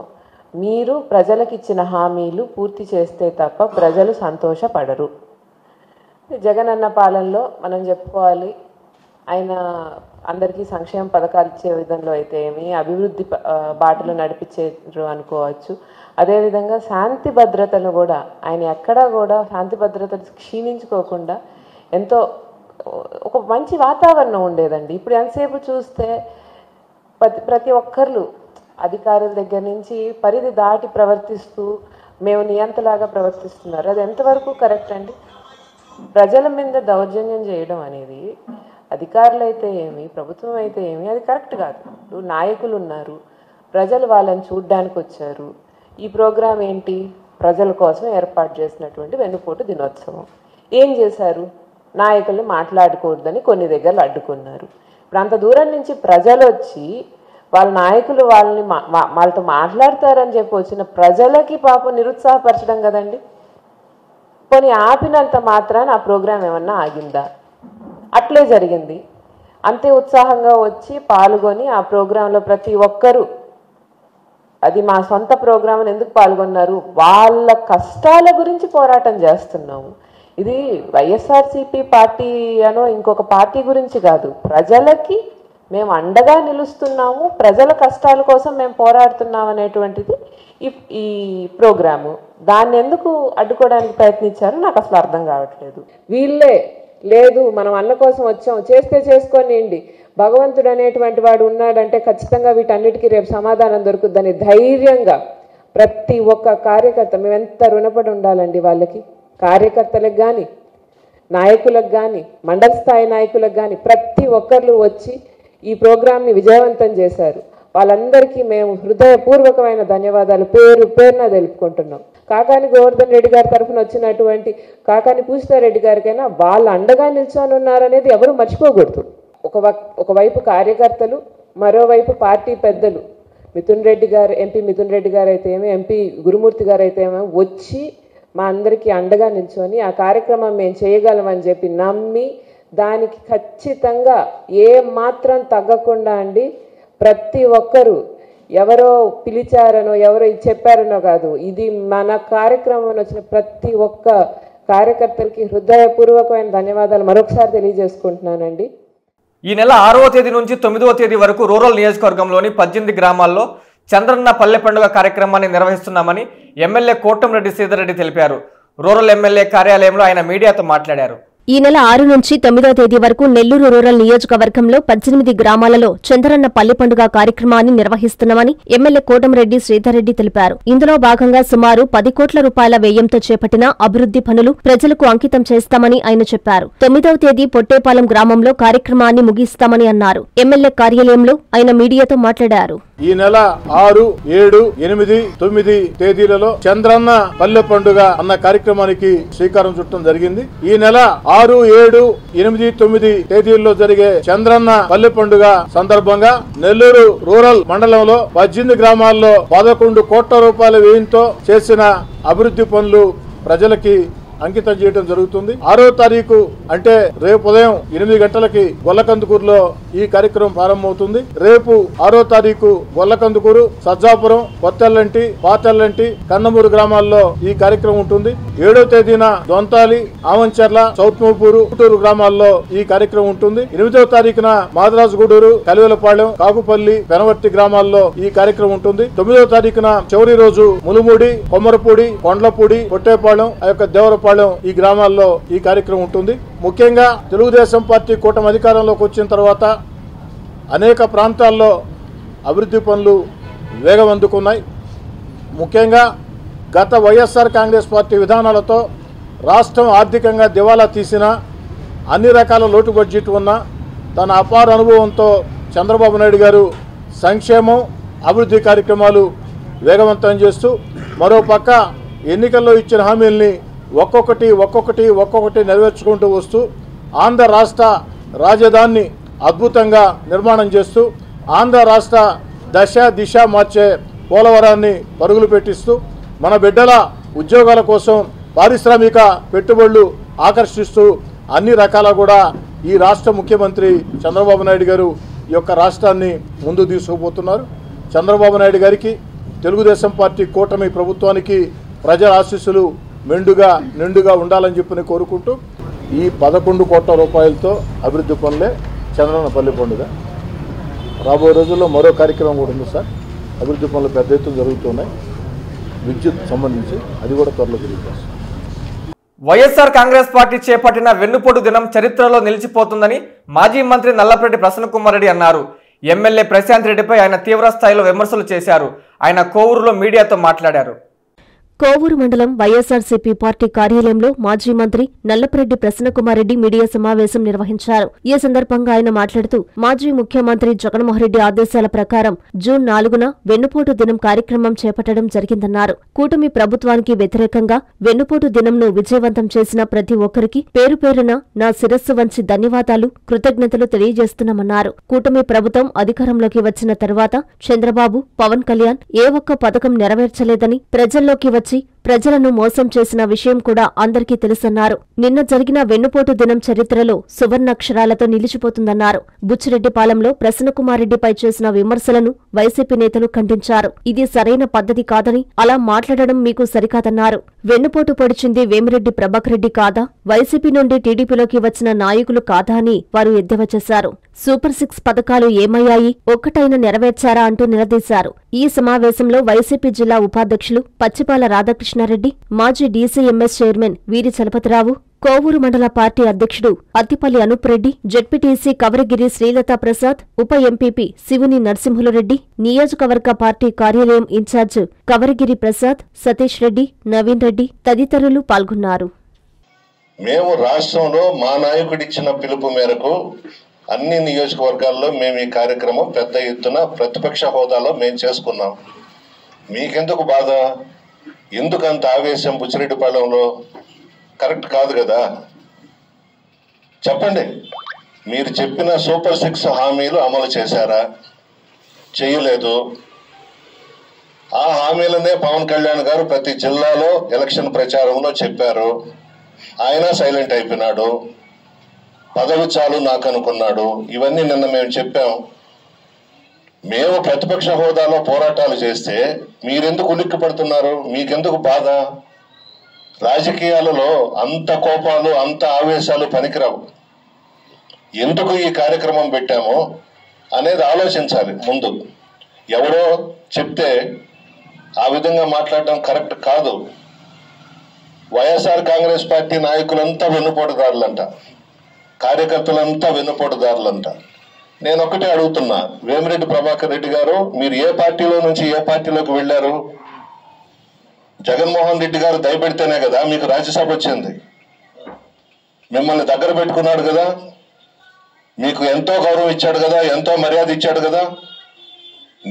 మీరు ప్రజలకు ఇచ్చిన హామీలు పూర్తి చేస్తే తప్ప ప్రజలు సంతోషపడరు. జగనన్న పాలనలో మనం చెప్పుకోవాలి, ఆయన అందరికీ సంక్షేమ పథకాలు ఇచ్చే విధంలో అయితే ఏమి, అభివృద్ధి బాటలో నడిపించారు అనుకోవచ్చు. అదేవిధంగా శాంతి భద్రతలు కూడా ఆయన ఎక్కడా కూడా శాంతి భద్రతలు క్షీణించుకోకుండా ఎంతో ఒక మంచి వాతావరణం ఉండేదండి. ఇప్పుడు ఎంతసేపు చూస్తే ప్రతి ఒక్కరు అధికారుల దగ్గర నుంచి పరిధి దాటి ప్రవర్తిస్తూ మేము నియంతలాగా ప్రవర్తిస్తున్నారు. అది ఎంతవరకు కరెక్ట్ అండి? ప్రజల మీద దౌర్జన్యం చేయడం అనేది అధికారులు అయితే ఏమి, ప్రభుత్వం అయితే ఏమి, అది కరెక్ట్ కాదు. నాయకులు ఉన్నారు, ప్రజలు వాళ్ళని చూడ్డానికి వచ్చారు. ఈ ప్రోగ్రాం ఏంటి? ప్రజల కోసం ఏర్పాటు చేసినటువంటి వెన్నుపోటు దినోత్సవం. ఏం చేశారు? నాయకుల్ని మాట్లాడుకోవద్దని కొన్ని దగ్గరలు అడ్డుకున్నారు. ఇప్పుడు అంత దూరం నుంచి ప్రజలు వచ్చి వాళ్ళ నాయకులు వాళ్ళతో మాట్లాడతారని చెప్పి వచ్చిన ప్రజలకి పాపం నిరుత్సాహపరచడం కదండి. పోనీ ఆపినంత మాత్రాన ఆ ప్రోగ్రాం ఏమన్నా ఆగిందా? అట్లే జరిగింది. అంతే ఉత్సాహంగా వచ్చి పాల్గొని ఆ ప్రోగ్రాంలో ప్రతి ఒక్కరూ, అది మా సొంత ప్రోగ్రాం అని ఎందుకు పాల్గొన్నారు? వాళ్ళ కష్టాల గురించి పోరాటం చేస్తున్నాము. ఇది వైఎస్ఆర్సీపీ పార్టీ అనో ఇంకొక పార్టీ గురించి కాదు, ప్రజలకి మేము అండగా నిలుస్తున్నాము, ప్రజల కష్టాల కోసం మేము పోరాడుతున్నాం అనేటువంటిది ఈ ప్రోగ్రాము. దాన్ని ఎందుకు అడ్డుకోవడానికి ప్రయత్నించారో నాకు అసలు అర్థం కావట్లేదు. వీళ్ళే లేదు మనం అన్న కోసం వచ్చాం, చేస్తే చేసుకోనివ్వండి, భగవంతుడు అనేటువంటి వాడు ఉన్నాడంటే ఖచ్చితంగా వీటన్నిటికీ రేపు సమాధానం దొరుకుద్దని ధైర్యంగా ప్రతి ఒక్క కార్యకర్త, మేము ఎంత రుణపడి ఉండాలండి వాళ్ళకి, కార్యకర్తలకు కానీ నాయకులకు కానీ మండల స్థాయి నాయకులకు కానీ ప్రతి ఒక్కరు వచ్చి ఈ ప్రోగ్రాంని విజయవంతం చేశారు. వాళ్ళందరికీ మేము హృదయపూర్వకమైన ధన్యవాదాలు పేరున తెలుపుకుంటున్నాం. కాకాని గోవర్ధన్ రెడ్డి గారి తరఫున వచ్చినటువంటి కాకాని పూజితారెడ్డి గారికైనా వాళ్ళ అండగా నిల్చొని ఉన్నారనేది ఎవరు మర్చిపోకూడదు. ఒకవైపు కార్యకర్తలు, మరోవైపు పార్టీ పెద్దలు, మిథున్ రెడ్డి గారు, ఎంపీ మిథున్ రెడ్డి గారు అయితే ఏమో, ఎంపీ గురుమూర్తి గారు అయితే ఏమో వచ్చి మా అందరికీ అండగా నిల్చొని ఆ కార్యక్రమం మేము చేయగలమని చెప్పి నమ్మి దానికి ఖచ్చితంగా ఏ మాత్రం తగ్గకుండా అండి ప్రతి ఒక్కరూ ఎవరో పిలిచారనో ఎవరో చెప్పారనో కాదు, ఇది మన కార్యక్రమం వచ్చిన ప్రతి ఒక్క కార్యకర్తలకి హృదయపూర్వకమైన ధన్యవాదాలు మరొకసారి తెలియజేసుకుంటున్నానండి. ఈ నెల 6వ తేదీ నుంచి 9వ తేదీ వరకు రూరల్ నియోజకవర్గంలోని 18 గ్రామాల్లో చంద్రన్న పల్లె పండుగ కార్యక్రమాన్ని నిర్వహిస్తున్నామని ఎమ్మెల్యే కోటంరెడ్డి శ్రీధర్ రెడ్డి తెలిపారు. రూరల్ ఎమ్మెల్యే కార్యాలయంలో ఆయన మీడియాతో మాట్లాడారు. ఈ నెల 6 నుంచి 9వ తేదీ వరకు నెల్లూరు రూరల్ నియోజకవర్గంలో 18 గ్రామాలలో చంద్రన్న పల్లె పండుగ కార్యక్రమాన్ని నిర్వహిస్తున్నామని ఎమ్మెల్యే కోటంరెడ్డి శ్రీధర్ రెడ్డి తెలిపారు. ఇందులో భాగంగా సుమారు 10 కోట్ల రూపాయల వ్యయంతో చేపట్టిన అభివృద్ధి పనులు ప్రజలకు అంకితం చేస్తామని ఆయన చెప్పారు. 9వ తేదీ పొట్టేపాలెం గ్రామంలో కార్యక్రమాన్ని ముగిస్తామని అన్నారు. ఎమ్మెల్యే కార్యాలయంలో ఆయన మీడియాతో మాట్లాడారు. ఈ నెల 6, 7, 8, 9 తేదీలలో చంద్రన్న పల్లె పండుగ అన్న కార్యక్రమానికి శ్రీకారం చుట్టడం జరిగింది. ఈ నెల 6, 7, 8, 9 తేదీల్లో జరిగే చంద్రన్న పల్లె పండుగ సందర్భంగా నెల్లూరు రూరల్ మండలంలో 18 గ్రామాల్లో 11 కోట్ల రూపాయల వ్యయంతో చేసిన అభివృద్ధి పనులు ప్రజలకి అంకితం చేయడం జరుగుతుంది. 6వ తారీఖు అంటే రేపు ఉదయం 8 గంటలకి గొల్లకందుకూరులో ఈ కార్యక్రమం ప్రారంభమవుతుంది. రేపు 6వ తారీఖు గొల్లకందుకూరు, సజ్జాపురం, కొత్తెల్లంటి, పాతెల్లంటి, కన్నమూరు గ్రామాల్లో ఈ కార్యక్రమం ఉంటుంది. 7వ తేదీన దొంతాలి, ఆమంచెర్ల, చౌత్మూపూరు, పుట్టూరు గ్రామాల్లో ఈ కార్యక్రమం ఉంటుంది. 8వ తారీఖున మాదరాజుగూడూరు, కలివెలపాళెం, కాకుపల్లి, పెనవర్తి గ్రామాల్లో ఈ కార్యక్రమం ఉంటుంది. 9వ తారీఖున చివరి రోజు ములుమూడి, కొమ్మరపూడి, కొండ్లపూడి, పొట్టేపాళెం, ఆ యొక్క దేవరపాళెం ఈ గ్రామాల్లో ఈ కార్యక్రమం ఉంటుంది. ముఖ్యంగా తెలుగుదేశం పార్టీ కూటమి అధికారంలోకి వచ్చిన తర్వాత అనేక ప్రాంతాల్లో అభివృద్ధి పనులు వేగవంతుకున్నాయి. ముఖ్యంగా గత వైఎస్ఆర్ కాంగ్రెస్ పార్టీ విధానాలతో రాష్ట్రం ఆర్థికంగా దివాలా తీసిన, అన్ని రకాల లోటు బడ్జెట్ ఉన్న తన అపార అనుభవంతో చంద్రబాబు నాయుడు గారు సంక్షేమం అభివృద్ధి కార్యక్రమాలు వేగవంతం చేస్తూ మరోపక్క ఎన్నికల్లో ఇచ్చిన హామీల్ని ఒక్కొక్కటి నెరవేర్చుకుంటూ వస్తూ ఆంధ్ర రాష్ట్ర రాజధానిని అద్భుతంగా నిర్మాణం చేస్తూ ఆంధ్ర రాష్ట్ర దశ దిశ మార్చే పోలవరాన్ని పరుగులు పెట్టిస్తూ మన బిడ్డల ఉద్యోగాల కోసం పారిశ్రామిక పెట్టుబడులు ఆకర్షిస్తూ అన్ని రకాల కూడా ఈ రాష్ట్ర ముఖ్యమంత్రి చంద్రబాబు నాయుడు గారు ఈ యొక్క రాష్ట్రాన్ని ముందు తీసుకుపోతున్నారు. చంద్రబాబు నాయుడు గారికి, తెలుగుదేశం పార్టీ కూటమి ప్రభుత్వానికి ప్రజల ఆశీస్సులు నిండుగా ఉండాలని చెప్పి కోరుకుంటూ ఈ 11 కోట్ల రూపాయలతో అభివృద్ధి పనులే చంద్రన్న పల్లె పండుగ. రాబోయే రోజుల్లో మరో కార్యక్రమం కూడా ఉంది సార్. అభివృద్ధి పనులు పెద్ద ఎత్తున జరుగుతున్నాయి. విద్యుత్ సంబంధించి అది కూడా త్వరలో తెలియజేస్తాం. వైఎస్ఆర్ కాంగ్రెస్ పార్టీ చేపట్టిన వెన్నుపోటు దినం చరిత్రలో నిలిచిపోతుందని మాజీ మంత్రి నల్లపరెడ్డి ప్రసన్నకుమార్ రెడ్డి అన్నారు. ఎమ్మెల్యే ప్రశాంత్ రెడ్డిపై ఆయన తీవ్ర స్థాయిలో విమర్శలు చేశారు. ఆయన కోవూరులో మీడియాతో మాట్లాడారు. కోవూరు మండలం వైఎస్ఆర్సీపీ పార్టీ కార్యాలయంలో మాజీ మంత్రి నల్లపరెడ్డి ప్రసన్నకుమార్ రెడ్డి మీడియా సమావేశం నిర్వహించారు. ఈ సందర్భంగా ఆయన మాట్లాడుతూ మాజీ ముఖ్యమంత్రి జగన్మోహన్ రెడ్డి ఆదేశాల ప్రకారం జూన్ 4న వెన్నుపోటు దినం కార్యక్రమం చేపట్టడం జరిగిందన్నారు. కూటమి ప్రభుత్వానికి వ్యతిరేకంగా వెన్నుపోటు దినంను విజయవంతం చేసిన ప్రతి ఒక్కరికి పేరు పేరున నా శిరస్సు వంచి ధన్యవాదాలు, కృతజ్ఞతలు తెలియజేస్తున్నామన్నారు. కూటమి ప్రభుత్వం అధికారంలోకి వచ్చిన తర్వాత చంద్రబాబు, పవన్ కళ్యాణ్ ఏ ఒక్క పథకం నెరవేర్చలేదని, ప్రజల్లోకి వచ్చి ప్రజలను మోసం చేసిన విషయం కూడా అందరికీ తెలుసన్నారు. నిన్న జరిగిన వెన్నుపోటు దినం చరిత్రలో సువర్ణాక్షరాలతో నిలిచిపోతుందన్నారు. బుచ్చిరెడ్డిపాలెంలో ప్రసన్నకుమార్ రెడ్డిపై చేసిన విమర్శలను వైసీపీ నేతలు ఖండించారు. ఇది సరైన పద్ధతి కాదని, అలా మాట్లాడడం మీకు సరికాదన్నారు. వెన్నుపోటు పొడిచింది వేమిరెడ్డి ప్రభాకర్ రెడ్డి కాదా, వైసీపీ నుండి టీడీపీలోకి వచ్చిన నాయకులు కాదా అని వారు ఎద్దేవా చేశారు. సూపర్ 6 పథకాలు ఏమయ్యాయి, ఒక్కటైనా నెరవేర్చారా అంటూ నిలదీశారు. ఈ సమావేశంలో వైసీపీ జిల్లా ఉపాధ్యక్షులు పచ్చిపాల రాధాకృష్ణారెడ్డి, మాజీ డీసీఎంఎస్ చైర్మన్ వీరి చలపతిరావు, కోవూరు మండల పార్టీ అధ్యక్షుడు అత్తిపల్లి అనూప్ రెడ్డి, జెడ్పీటీసీ కవరగిరి శ్రీలతా ప్రసాద్, ఉప ఎంపీపీ శివుని నరసింహులరెడ్డి, నియోజకవర్గ పార్టీ కార్యాలయం ఇన్ఛార్జ్ కవరగిరి ప్రసాద్, సతీష్ రెడ్డి, నవీన్ రెడ్డి తదితరులు పాల్గొన్నారు. మేము రాష్ట్రంలో మా నాయకుడిచ్చిన పిలుపు మేరకు అన్ని నియోజకవర్గాల్లో మేము ఈ కార్యక్రమం పెద్ద ఎత్తున ప్రతిపక్ష హోదాలో మేము చేసుకున్నాం. మీకెందుకు బాధ, ఎందుకంత ఆవేశం? బుచ్చిరెడ్డిపాలెంలో కరెక్ట్ కాదు కదా. చెప్పండి, మీరు చెప్పిన సూపర్ 6 హామీలు అమలు చేశారా? చేయలేదు. ఆ హామీలనే పవన్ కళ్యాణ్ గారు ప్రతి జిల్లాలో ఎలక్షన్ ప్రచారంలో చెప్పారు. ఆయన సైలెంట్ అయిపోయినాడు. పదవి చాలు నాకు అనుకున్నాడు. ఇవన్నీ నిన్న మేము చెప్పాం. మేము ప్రతిపక్ష హోదాలో పోరాటాలు చేస్తే మీరెందుకు ఉలిక్కి పడుతున్నారు? మీకెందుకు బాధ? రాజకీయాలలో అంత కోపాలు, అంత ఆవేశాలు పనికిరావు. ఎందుకు ఈ కార్యక్రమం పెట్టామో అనేది ఆలోచించాలి ముందు. ఎవరో చెప్తే ఆ విధంగా మాట్లాడడం కరెక్ట్ కాదు. వైఎస్ఆర్ కాంగ్రెస్ పార్టీ నాయకులంతా వెన్నుపోటుదారులంట, కార్యకర్తలంతా వెన్నుపోటుదారులంట. నేను ఒకటే అడుగుతున్నా, వేమిరెడ్డి ప్రభాకర్ రెడ్డి గారు, మీరు ఏ పార్టీలో నుంచి ఏ పార్టీలోకి వెళ్లారు? జగన్మోహన్ రెడ్డి గారు దయపెడితేనే కదా మీకు రాజ్యసభ వచ్చింది. మిమ్మల్ని దగ్గర పెట్టుకున్నాడు కదా, మీకు ఎంతో గౌరవం ఇచ్చాడు కదా, ఎంతో మర్యాద ఇచ్చాడు కదా.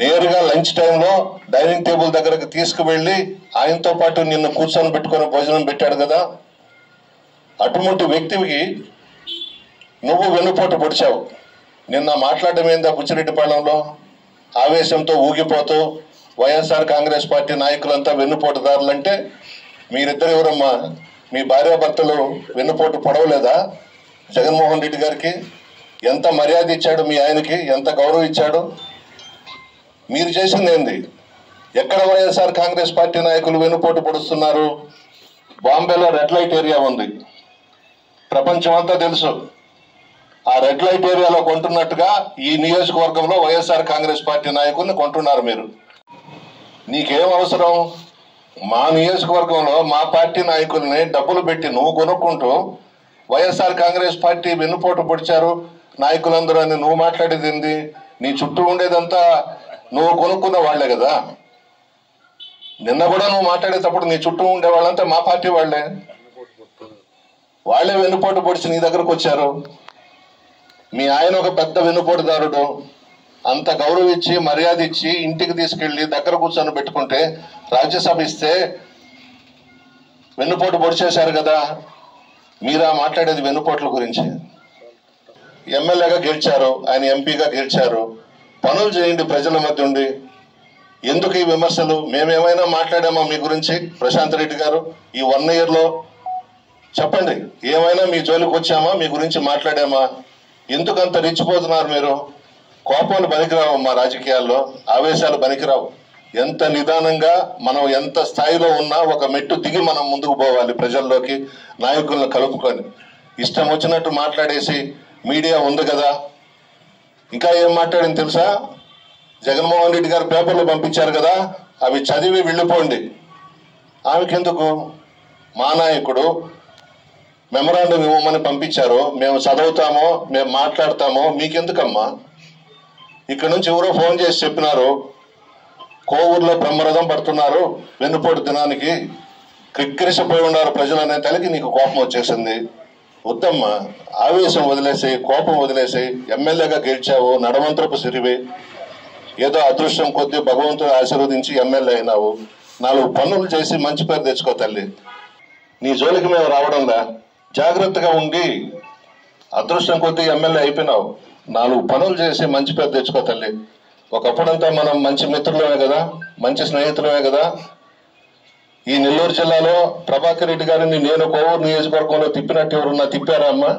నేరుగా లంచ్ టైంలో డైనింగ్ టేబుల్ దగ్గరకు తీసుకువెళ్ళి ఆయనతో పాటు నిన్ను కూర్చొని పెట్టుకుని భోజనం పెట్టాడు కదా. అటువంటి వ్యక్తికి నువ్వు వెన్నుపోటు పొడిచావు. నిన్న మాట్లాడడం ఏందా బుచ్చిరెడ్డిపాలెంలో? ఆవేశంతో ఊగిపోతూ వైఎస్ఆర్ కాంగ్రెస్ పార్టీ నాయకులంతా వెన్నుపోటుదారులంటే మీరిద్దరు ఎవరమ్మా? మీ భార్యాభర్తలు వెన్నుపోటు పొడవలేదా? జగన్మోహన్ రెడ్డి గారికి ఎంత మర్యాద ఇచ్చాడు, మీ ఆయనకి ఎంత గౌరవం ఇచ్చాడు. మీరు చేసింది ఏంది? ఎక్కడ వైఎస్ఆర్ కాంగ్రెస్ పార్టీ నాయకులు వెన్నుపోటు పొడుస్తున్నారు? బాంబేలో రెడ్ లైట్ ఏరియా ఉంది, ప్రపంచం అంతా తెలుసు. ఆ రెడ్ లైట్ ఏరియాలో కొంటున్నట్టుగా ఈ నియోజకవర్గంలో వైఎస్ఆర్ కాంగ్రెస్ పార్టీ నాయకుల్ని కొంటున్నారు మీరు. నీకేం అవసరం? మా నియోజకవర్గంలో మా పార్టీ నాయకుల్ని డబ్బులు పెట్టి నువ్వు కొనుక్కుంటూ వైఎస్ఆర్ కాంగ్రెస్ పార్టీ వెన్నుపోటు పొడిచారు నాయకులందరూ అని నువ్వు మాట్లాడేది ఏంది? నీ చుట్టూ ఉండేదంతా నువ్వు కొనుక్కున్న వాళ్లే కదా. నిన్న కూడా నువ్వు మాట్లాడేటప్పుడు నీ చుట్టూ ఉండే వాళ్ళంతా మా పార్టీ వాళ్లే వెన్నుపోటు పొడిచి నీ దగ్గరకు వచ్చారు. మీ ఆయన ఒక పెద్ద వెన్నుపోటుదారుడు. అంత గౌరవించి మర్యాద ఇచ్చి ఇంటికి తీసుకెళ్లి దగ్గర కూర్చొని పెట్టుకుంటే రాజ్యసభ ఇస్తే వెన్నుపోటు పొడిచేశారు కదా. మీరా మాట్లాడేది వెన్నుపోట్ల గురించి. ఎమ్మెల్యేగా గెలిచారు, ఆయన ఎంపీగా గెలిచారు. పనులు చేయండి ప్రజల మధ్య ఉండి. ఎందుకు ఈ విమర్శలు? మేమేమైనా మాట్లాడామా మీ గురించి? ప్రశాంత్ రెడ్డి గారు ఈ 1 year లో చెప్పండి, ఏమైనా మీ జోలికి వచ్చామా? మీ గురించి మాట్లాడామా? ఎందుకు అంత రెచ్చిపోతున్నారు మీరు? కోపాలు పనికిరావు మా రాజకీయాల్లో, ఆవేశాలు పనికిరావు. ఎంత నిదానంగా మనం ఎంత స్థాయిలో ఉన్నా ఒక మెట్టు దిగి మనం ముందుకు పోవాలి. ప్రజల్లోకి నాయకులను కలుపుకొని ఇష్టం వచ్చినట్టు మాట్లాడేసి మీడియా ఉంది కదా. ఇంకా ఏం మాట్లాడింది తెలుసా? జగన్మోహన్ రెడ్డి గారు పేపర్లు పంపించారు కదా, అవి చదివి వెళ్ళిపోండి. ఆమెకెందుకు? మా నాయకుడు మెమరాండం ఇవ్వమని పంపించారు, మేము చదువుతామో మేము మాట్లాడతామో, మీకెందుకమ్మా? ఇక్కడ నుంచి ఎవరో ఫోన్ చేసి చెప్పినారు, కోవూరులో బ్రహ్మరథం పడుతున్నారు వెన్నుపోటు దినానికి, క్రిక్కిరిసిపోయి ఉన్నారు ప్రజలు అనే తలకి నీకు కోపం వచ్చేసింది. వద్దమ్మా, ఆవేశం వదిలేసి కోపం వదిలేసి ఎమ్మెల్యేగా గెలిచావు, నడమంత్రపు సిరివి. ఏదో అదృష్టం కొద్దీ భగవంతుడు ఆశీర్వదించి ఎమ్మెల్యే అయినావు. 4 పనులు చేసి మంచి పేరు తెచ్చుకో తల్లి. నీ జోలికి మేము రావడంలా. జాగ్రత్తగా ఉండి అదృష్టం కొద్దీ ఎమ్మెల్యే అయిపోయినావు. 4 పనులు చేసి మంచి పేరు తెచ్చుకో తల్లి. ఒకప్పుడంతా మనం మంచి మిత్రులమే కదా, మంచి స్నేహితులమే కదా. ఈ నెల్లూరు జిల్లాలో ప్రభాకర్ రెడ్డి గారిని నేను కోవూరు నియోజకవర్గంలో తిప్పినట్టు ఎవరున్నా తిప్పారా అమ్మా?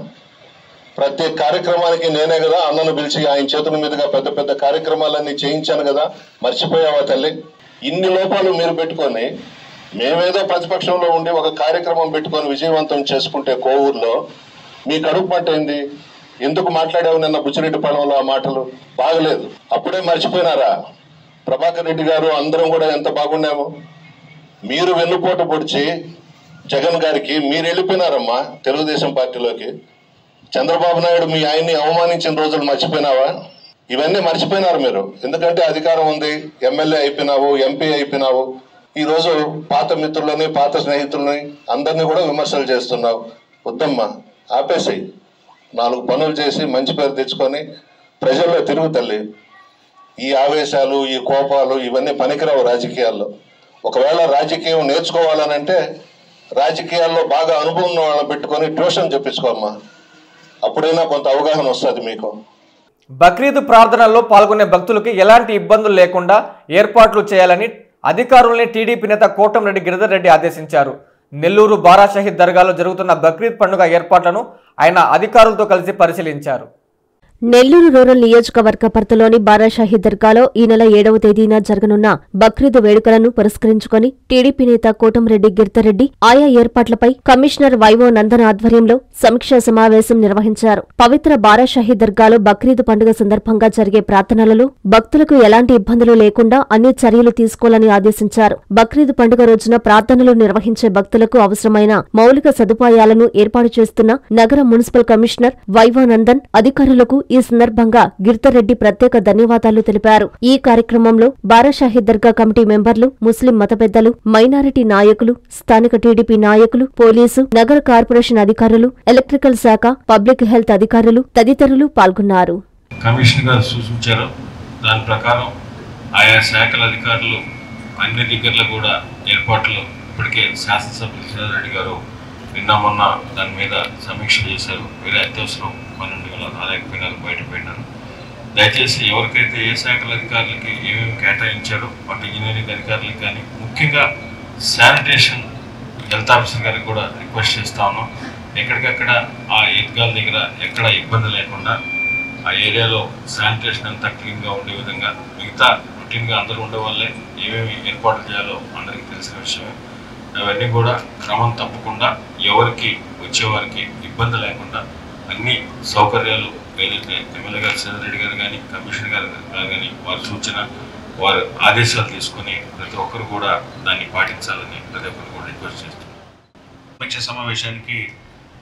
ప్రతి కార్యక్రమానికి నేనే కదా అన్నను పిలిచి ఆయన చేతుల మీదుగా పెద్ద పెద్ద కార్యక్రమాలన్నీ చేయించాను కదా. మర్చిపోయావా తల్లి? ఇన్ని లోపాలు మీరు పెట్టుకొని మేమేదో ప్రతిపక్షంలో ఉండి ఒక కార్యక్రమం పెట్టుకొని విజయవంతం చేసుకుంటే కోవూరులో మీ కడుపు పట్టయింది. ఎందుకు మాట్లాడావు నిన్న బుచ్చిరెడ్డి పాలెంలో ఆ మాటలు? బాగలేదు. అప్పుడే మర్చిపోయినారా? ప్రభాకర్ రెడ్డి గారు అందరం కూడా ఎంత బాగున్నాము. మీరు వెన్నుపోటు పొడిచి జగన్ గారికి మీరు వెళ్ళిపోయినారమ్మా తెలుగుదేశం పార్టీలోకి. చంద్రబాబు నాయుడు మీ ఆయన్ని అవమానించిన రోజులు మర్చిపోయినావా? ఇవన్నీ మర్చిపోయినారు మీరు. ఎందుకంటే అధికారం ఉంది, ఎమ్మెల్యే అయిపోయినావు, ఎంపీ అయిపోయినావు. ఈ రోజు పాత మిత్రులని పాత స్నేహితులని అందరినీ కూడా విమర్శలు చేస్తున్నావు. వద్దమ్మా, ఆపేసాయి. 4 పనులు చేసి మంచి పేరు తెచ్చుకొని ప్రజల్లో తిరుగు తల్లి. ఈ ఆవేశాలు ఈ కోపాలు ఇవన్నీ పనికిరావు రాజకీయాల్లో. ఒకవేళ రాజకీయం నేర్చుకోవాలనంటే రాజకీయాల్లో బాగా అనుభవం ఉన్న వాళ్ళని పెట్టుకొని ట్యూషన్ చెప్పించుకోమ్మా. అప్పుడైనా కొంత అవగాహన వస్తుంది మీకు. బక్రీద్ ప్రార్థనల్లో పాల్గొనే భక్తులకి ఎలాంటి ఇబ్బందులు లేకుండా ఏర్పాట్లు చేయాలని అధికారుల్ని టీడీపీ నేత కోటంరెడ్డి గిరిధర్ రెడ్డి ఆదేశించారు. నెల్లూరు బారా షహీద్ దర్గాలో జరుగుతున్న బక్రీద్ పండుగ ఏర్పాట్లను ఆయన అధికారులతో కలిసి పరిశీలించారు. నెల్లూరు రూరల్ నియోజకవర్గ పరిధిలోని బారా షహీద్ దర్గాలో ఈ నెల 7వ తేదీన జరగనున్న బక్రీద్ వేడుకలను పురస్కరించుకుని టీడీపీ నేత కోటంరెడ్డి గిరిధర్రెడ్డి ఆయా ఏర్పాట్లపై కమిషనర్ వైవో నందన్ ఆధ్వర్యంలో సమీక్షా సమావేశం నిర్వహించారు. పవిత్ర బారా షహీద్ దర్గాలో బక్రీద్ పండుగ సందర్భంగా జరిగే ప్రార్థనలలో భక్తులకు ఎలాంటి ఇబ్బందులు లేకుండా అన్ని చర్యలు తీసుకోవాలని ఆదేశించారు. బక్రీద్ పండుగ రోజున ప్రార్థనలు నిర్వహించే భక్తులకు అవసరమైన మౌలిక సదుపాయాలను ఏర్పాటు చేస్తున్న నగర మున్సిపల్ కమిషనర్ వైవో నందన్ అధికారులకు ఈ సందర్భంగా గిరిధర్రెడ్డి ప్రత్యేక ధన్యవాదాలు తెలిపారు. ఈ కార్యక్రమంలో బారా షహీద్ దర్గా కమిటీ మెంబర్లు, ముస్లిం మత పెద్దలు, మైనారిటీ నాయకులు, స్థానిక టీడీపీ నాయకులు, పోలీసు, నగర కార్పొరేషన్ అధికారులు, ఎలక్ట్రికల్ శాఖ, పబ్లిక్ హెల్త్ అధికారులు తదితరులు పాల్గొన్నారు. కమిషనర్ గారు సూచించారు. దాని ప్రకారం ఆయా శాఖల అధికారులు అన్ని దగ్గరలో కూడా ఏర్పాట్లు ఇప్పటికే శాసనసభ్యులు శ్రీధర్ గారు నిన్న మొన్న దాని మీద సమీక్ష చేశారు. వేరే అత్యవసరం 12 వేల రాలేకపోయినారు, బయటపోయినారు. దయచేసి ఎవరికైతే ఏ శాఖల అధికారులకి ఏమేమి కేటాయించారో అటు ఇంజనీరింగ్ అధికారులకు కానీ ముఖ్యంగా శానిటేషన్ హెల్త్ ఆఫీసర్ గారికి కూడా రిక్వెస్ట్ చేస్తా ఉన్నాం. ఎక్కడికక్కడ ఆ ఈద్గాల దగ్గర ఎక్కడ ఇబ్బంది లేకుండా ఆ ఏరియాలో శానిటేషన్ అంతా క్లీన్గా ఉండే విధంగా మిగతా రొటీన్గా అందరూ ఉండే వాళ్ళే ఏమేమి ఏర్పాట్లు చేయాలో అందరికీ తెలిసిన విషయమే. అవన్నీ కూడా క్రమం తప్పకుండా ఎవరికి వచ్చేవారికి ఇబ్బంది లేకుండా అన్ని సౌకర్యాలు ఏదైతే ఎమ్మెల్యే గారు శ్రీధర్ రెడ్డి గారు కానీ కమిషనర్ గారు కానీ వారి సూచన వారు ఆదేశాలు తీసుకుని ప్రతి ఒక్కరు కూడా దాన్ని పాటించాలని ప్రతి ఒక్కరు కూడా రిక్వెస్ట్ చేస్తున్నారు. సమీక్ష సమావేశానికి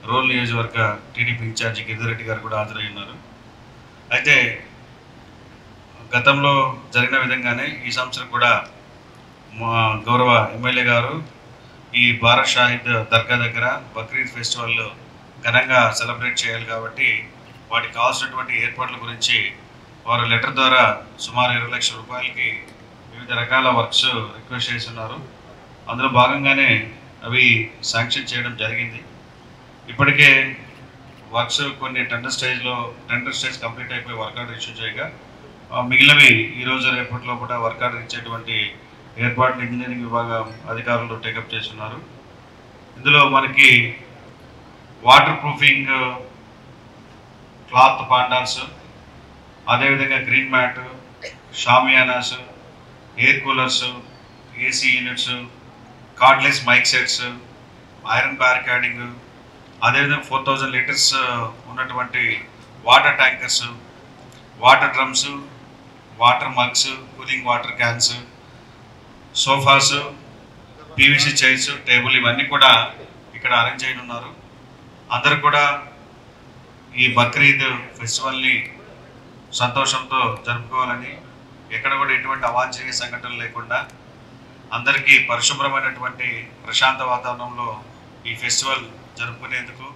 రూరల్ నియోజకవర్గ టీడీపీ ఇన్ఛార్జి గిరిధర్ రెడ్డి గారు కూడా హాజరై ఉన్నారు. అయితే గతంలో జరిగిన విధంగానే ఈ సంవత్సరం కూడా మా గౌరవ ఎమ్మెల్యే గారు ఈ భారత్ షాహిద్ దర్గా దగ్గర బక్రీద్ ఫెస్టివల్ ఘనంగా సెలబ్రేట్ చేయాలి కాబట్టి వాటికి కావాల్సినటువంటి ఏర్పాట్ల గురించి వారు లెటర్ ద్వారా సుమారు 20 లక్షల రూపాయలకి వివిధ రకాల వర్క్స్ రిక్వెస్ట్ చేస్తున్నారు. అందులో భాగంగానే అవి శాంక్షన్ చేయడం జరిగింది. ఇప్పటికే వర్క్స్ కొన్ని టెండర్ స్టేజ్ కంప్లీట్ అయిపోయి వర్క్ ఆర్డర్ ఇష్యూ చేయగా మిగిలినవి ఈరోజు రేపటిలో కూడా వర్క్ ఆర్డర్ ఇచ్చేటువంటి ఏర్పాట్లు ఇంజనీరింగ్ విభాగం అధికారులు టేకప్ చేస్తున్నారు. ఇందులో మనకి వాటర్ ప్రూఫింగ్ క్లాత్ పాండాల్స్, అదేవిధంగా green mat, shamianas, air coolers, AC units, cordless mike sets, iron barricading, అదేవిధంగా 4000 లీటర్స్ ఉన్నటువంటి water tankers, water drums, water mugs, cooling water cans, sofas, PVC chairs, table ఇవన్నీ కూడా ఇక్కడ అరేంజ్ చేయనున్నారు. అందరూ కూడా ఈ బక్రీద్ ఫెస్టివల్ని సంతోషంతో జరుపుకోవాలని, ఎక్కడ కూడా ఎటువంటి అవాంఛనీయ సంఘటనలు లేకుండా అందరికీ పరిశుభ్రమైనటువంటి ప్రశాంత వాతావరణంలో ఈ ఫెస్టివల్ జరుపుకునేందుకు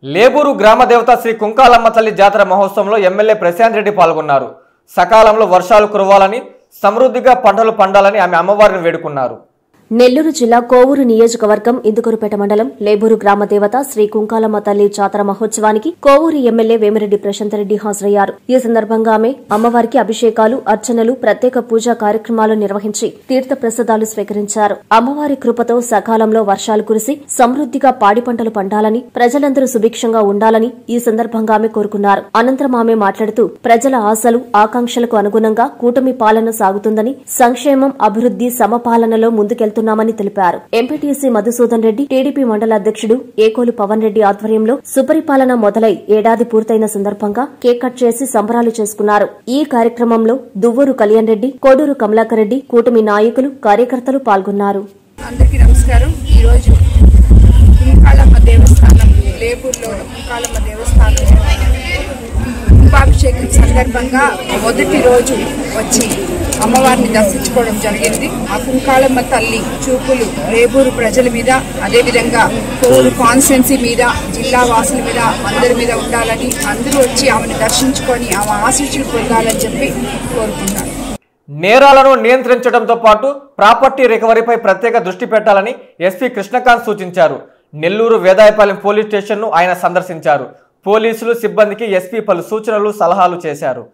లేబూరు గ్రామ దేవత శ్రీ కుంకాలమ్మ తల్లి జాతర మహోత్సవంలో ఎమ్మెల్యే ప్రశాంత్ రెడ్డి పాల్గొన్నారు. సకాలంలో వర్షాలు కురవాలని, సమృద్ధిగా పంటలు పండాలని ఆమె అమ్మవారిని వేడుకున్నారు. నెల్లూరు జిల్లా కోవూరు నియోజకవర్గం ఇందుకూరుపేట మండలం లేబూరు గ్రామ దేవత శ్రీ కుంకాలమ్మ తల్లి జాతర మహోత్సవానికి కోవూరు ఎమ్మెల్యే వేమిరెడ్డి ప్రశాంత్ రెడ్డి హాజరయ్యారు. ఈ సందర్భంగా ఆమె అమ్మవారికి అభిషేకాలు, అర్చనలు, ప్రత్యేక పూజా కార్యక్రమాలు నిర్వహించి తీర్థ ప్రసాదాలు స్వీకరించారు. అమ్మవారి కృపతో సకాలంలో వర్షాలు కురిసి సమృద్ధిగా పాడి పంటలు పండాలని, ప్రజలందరూ సుభిక్షంగా ఉండాలని ఈ సందర్భంగా ఆమె కోరుకున్నారు. అనంతరం ఆమె మాట్లాడుతూ ప్రజల ఆశలు, ఆకాంక్షలకు అనుగుణంగా కూటమి పాలన సాగుతుందని, సంక్షేమం, అభివృద్ది, సమపాలనలో ముందుకెళ్తున్నామని తెలిపారు. ఎంపీటీసీ మధుసూదన్ రెడ్డి, టీడీపీ మండల అధ్యక్షుడు ఏకోలు పవన్ రెడ్డి ఆధ్వర్యంలో సుపరిపాలన మొదలై ఏడాది పూర్తయిన సందర్భంగా కేక్ కట్ చేసి సంబరాలు చేసుకున్నారు. ఈ కార్యక్రమంలో దువ్వూరు కళ్యాణ్ రెడ్డి, కోడూరు కమలాకర్ రెడ్డి, కూటమి నాయకులు, కార్యకర్తలు పాల్గొన్నారు. అందరికీ నమస్కారం. ఈరోజు కుంకాలమ్మ దేవస్థానం, లేబూరులో కుంకాలమ్మ దేవస్థానం కుంభాభిషేకం సందర్భంగా మొదటి రోజు వచ్చి అమ్మవారిని దర్శించుకోవడం జరిగింది. ఆ కుంకాలమ్మ తల్లి చూపులు లేబూరు ప్రజల మీద, అదేవిధంగా కోవూరు కాన్స్టిట్యున్సీ మీద, జిల్లా వాసుల మీద, అందరి మీద ఉండాలని, అందరూ వచ్చి ఆమెను దర్శించుకొని ఆమె ఆశీస్సులు పొందాలని చెప్పి కోరుకున్నాను. నేరాలను నియంత్రించడంతో పాటు ప్రాపర్టీ రికవరీపై ప్రత్యేక దృష్టి పెట్టాలని ఎస్పీ కృష్ణకాంత్ సూచించారు. నెల్లూరు వేదాయపాలెం పోలీస్ స్టేషన్ను ఆయన సందర్శించారు. పోలీసులు, సిబ్బందికి ఎస్పీ పలు సూచనలు, సలహాలు చేశారు.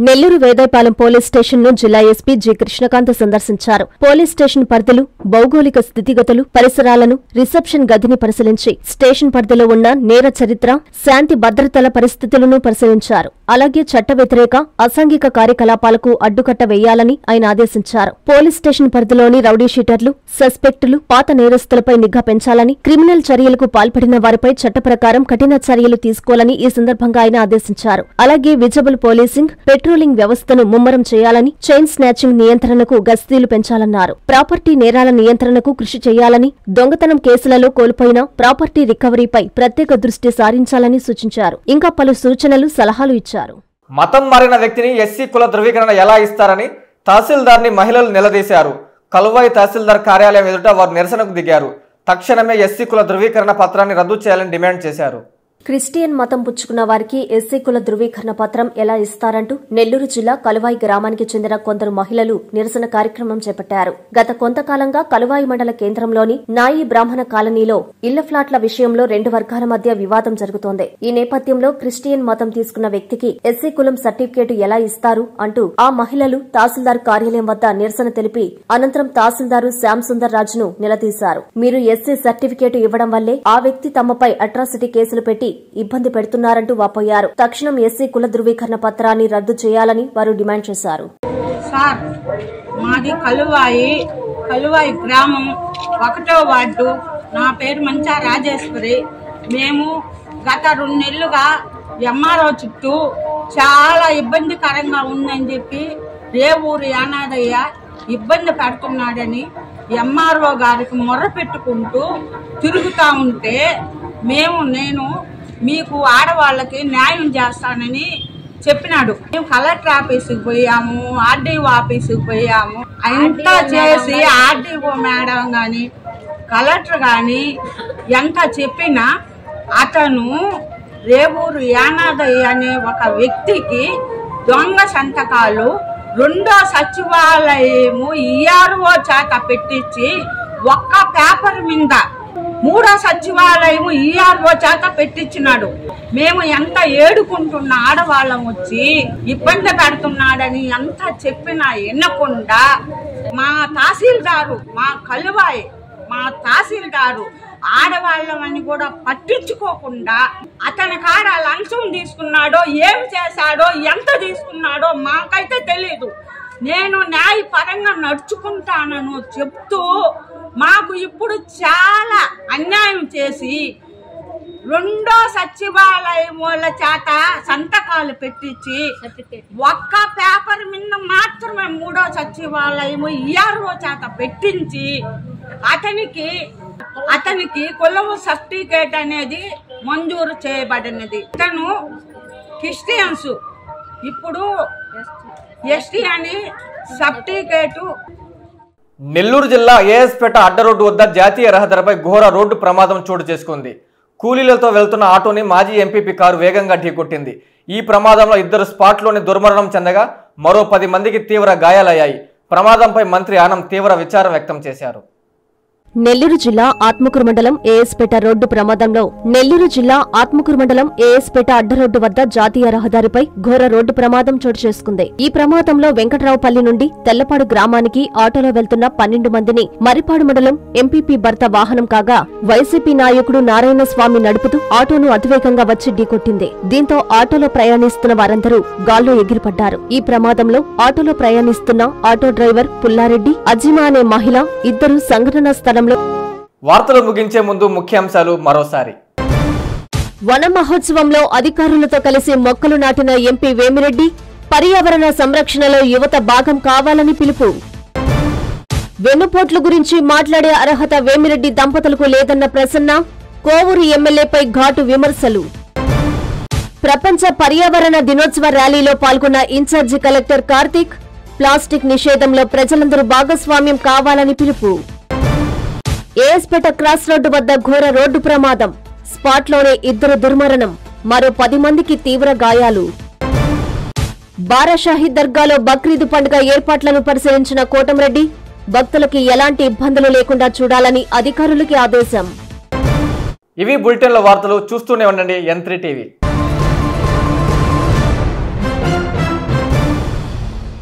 నెల్లూరు వేదాయపాలెం పోలీస్ స్టేషన్ ను జిల్లా ఎస్పీ జి కృష్ణకాంత్ సందర్శించారు. పోలీస్ స్టేషన్ పరిధులు, భౌగోళిక స్థితిగతులు, పరిసరాలను, రిసెప్షన్ గదిని పరిశీలించి స్టేషన్ పరిధిలో ఉన్న నేర చరిత్ర, శాంతి భద్రతల పరిస్థితులను పరిశీలించారు. అలాగే చట్ట వ్యతిరేక, అసాంఘిక కార్యకలాపాలకు అడ్డుకట్ట వేయాలని ఆయన ఆదేశించారు. పోలీస్ స్టేషన్ పరిధిలోని రౌడీ షీటర్లు, సస్పెక్టులు, పాత నేరస్తులపై నిఘా పెంచాలని, క్రిమినల్ చర్యలకు పాల్పడిన వారిపై చట్ట ప్రకారం కఠిన చర్యలు తీసుకోవాలని ఈ సందర్భంగా ఆయన ఆదేశించారు. అలాగే విజిబుల్ పోలీసింగ్, పెట్రోలింగ్ వ్యవస్థను ముమ్మరం చేయాలని, చైన్ స్నాచింగ్ నియంత్రణకు గస్తీలు పెంచాలన్నారు. ప్రాపర్టీ నేరాల నియంత్రణకు కృషి చేయాలని, దొంగతనం కేసులలో కోల్పోయిన ప్రాపర్టీ రికవరీపై ప్రత్యేక దృష్టి సారించాలని సూచించారు. ఇంకా పలు సూచనలు, సలహాలు ఇచ్చారు. మతం మారిన వ్యక్తిని ఎస్సీ కుల ధృవీకరణ ఎలా ఇస్తారని తహసీల్దార్ని మహిళలు నిలదీశారు. కలువాయి తహసీల్దార్ కార్యాలయం ఎదుట వారు నిరసనకు దిగారు. తక్షణమే ఎస్సీ కుల ధృవీకరణ పత్రాన్ని రద్దు చేయాలని డిమాండ్ చేశారు. క్రిస్టియన్ మతం పుచ్చుకున్న వారికి ఎస్సీ కుల ధృవీకరణ పత్రం ఎలా ఇస్తారంటూ నెల్లూరు జిల్లా కలువాయి గ్రామానికి చెందిన కొందరు మహిళలు నిరసన కార్యక్రమం చేపట్టారు. గత కొంతకాలంగా కలువాయి మండల కేంద్రంలోని నాయి బ్రాహ్మణ కాలనీలో ఇళ్ల ఫ్లాట్ల విషయంలో రెండు వర్గాల మధ్య వివాదం జరుగుతోంది. ఈ నేపథ్యంలో క్రిస్టియన్ మతం తీసుకున్న వ్యక్తికి ఎస్సీ కులం సర్టిఫికేట్ ఎలా ఇస్తారు అంటూ ఆ మహిళలు తహసీల్దార్ కార్యాలయం వద్ద నిరసన తెలిపి అనంతరం తహసీల్దారు శ్యామ్ సుందర్ రాజును నిలదీశారు. మీరు ఎస్సీ సర్టిఫికేట్ ఇవ్వడం వల్లే ఆ వ్యక్తి తమపై అట్రాసిటీ కేసులు పెట్టి ఇబ్బంది పెడుతున్నారంటూ వాపోయారు. తక్షణం ఎస్సీ కుల ధృవీకరణ పత్రాన్ని రద్దు చేయాలని వారు డిమాండ్ చేశారు. సార్, మాది కలువాయి గ్రామం 1వ వార్డు. నా పేరు మంచా రాజేశ్వరి. మేము గత 2 నెలలుగా ఎంఆర్ఓ చుట్టూ చాలా ఇబ్బందికరంగా ఉందని చెప్పి రేవూరు యానాదయ్య ఇబ్బంది పెడుతున్నాడని ఎంఆర్ఓ గారికి మొర్ర పెట్టుకుంటూ తిరుగుతా ఉంటే నేను మీకు ఆడవాళ్ళకి న్యాయం చేస్తానని చెప్పినాడు. మేము కలెక్టర్ ఆఫీసుకి పోయాము, ఆర్డీఓ ఆఫీసుకి పోయాము. అంతా చేసి ఆర్డీఓ మేడం కానీ కలెక్టర్ కానీ ఎంత చెప్పినా అతను రేవూరు యానాదయ్య అనే ఒక వ్యక్తికి దొంగ సంతకాలు రెండో సచివాలయము ఈఆర్ఓ చేత పెట్టించి ఒక్క పేపర్ మీద మూడో సచివాలయము ఈఆర్ఓ చేత పెట్టించినాడు. మేము ఎంత ఏడుకుంటున్న ఆడవాళ్ళం వచ్చి ఇబ్బంది పెడుతున్నాడని ఎంత చెప్పినా వినకుండా మా తహసీల్దారు, మా కలువాయి మా తహసీల్దారు ఆడవాళ్ళమని కూడా పట్టించుకోకుండా అతని కాడ లంచం తీసుకున్నాడో ఏం చేశాడో ఎంత తీసుకున్నాడో మాకైతే తెలీదు. నేను న్యాయపరంగా నడుచుకుంటానను చెప్తూ మాకు ఇప్పుడు చాలా అన్యాయం చేసి రెండో సచివాలయముల చేత సంతకాలు పెట్టించి ఒక్క పేపర్ మీద మాత్రమే మూడో సచివాలయము ఈఆర్ఓ చేత పెట్టించి అతనికి కులం సర్టిఫికేట్ అనేది మంజూరు చేయబడినది. ఇతను క్రిస్టియన్స్, ఇప్పుడు ఎస్టీ అని సర్టిఫికేటు. నెల్లూరు జిల్లా ఏఎస్పేట అడ్డ రోడ్డు వద్ద జాతీయ రహదారిపై ఘోర రోడ్డు ప్రమాదం చోటు చేసుకుంది. కూలీలతో వెళ్తున్న ఆటోని మాజీ ఎంపీపీ కారు వేగంగా ఢీకొట్టింది. ఈ ప్రమాదంలో 2 స్పాట్లోనే దుర్మరణం చెందగా మరో 10 మందికి తీవ్ర గాయాలయ్యాయి. ప్రమాదంపై మంత్రి ఆనం తీవ్ర విచారం వ్యక్తం చేశారు. నెల్లూరు జిల్లా ఆత్మకూరు మండలం ఏఎస్పేట రోడ్డు ప్రమాదంలో ఏఎస్పేట అడ్డరోడ్డు వద్ద జాతీయ రహదారిపై ఘోర రోడ్డు ప్రమాదం చోటు చేసుకుంది. ఈ ప్రమాదంలో వెంకట్రావుపల్లి నుండి తెల్లపాడు గ్రామానికి ఆటోలో వెళ్తున్న 12 మందిని మరిపాడు మండలం ఎంపీపీ భర్త వాహనం కాగా వైసీపీ నాయకుడు నారాయణ స్వామి నడుపుతూ ఆటోను అతివేగంగా వచ్చి ఢీకొట్టింది. దీంతో ఆటోలో ప్రయాణిస్తున్న వారందరూ గాల్లో ఎగిరిపడ్డారు. ఈ ప్రమాదంలో ఆటోలో ప్రయాణిస్తున్న ఆటో డ్రైవర్ పుల్లారెడ్డి, అజిమా అనే మహిళ ఇద్దరు సంఘటనా స్థలం. వార్తలు ముగించే ముందు ముఖ్యాంశాలు మరోసారి. వన మహోత్సవంలో అధికారులతో కలిసి మొక్కలు నాటిన ఎంపీ వేమిరెడ్డి, పర్యావరణ సంరక్షణలో యువత భాగం కావాలని పిలుపు. వెన్నుపోట్ల గురించి మాట్లాడే అర్హత వేమిరెడ్డి దంపతులకు లేదన్న ప్రసన్న, కోవూరు ఎమ్మెల్యేపై ఘాటు విమర్శలు. ప్రపంచ పర్యావరణ దినోత్సవ ర్యాలీలో పాల్గొన్న ఇన్ఛార్జి కలెక్టర్ కార్తీక్, ప్లాస్టిక్ నిషేధంలో ప్రజలందరూ భాగస్వామ్యం కావాలని పిలుపు. ఏఎస్పేట క్రాస్ రోడ్డు వద్ద ఘోర రోడ్డు ప్రమాదం, స్పాట్లోనే 2 దుర్మరణం, మరో 10 మందికి తీవ్ర గాయాలు. బారాషాహి దర్గాలో బక్రీద్ పండుగ ఏర్పాట్లను పరిశీలించిన కోటంరెడ్డి, భక్తులకి ఎలాంటి ఇబ్బందులు లేకుండా చూడాలని అధికారులకి ఆదేశం. ఇవి బులెటిన్ల వార్తలు. చూస్తూనే ఉండండి N3 టీవీ.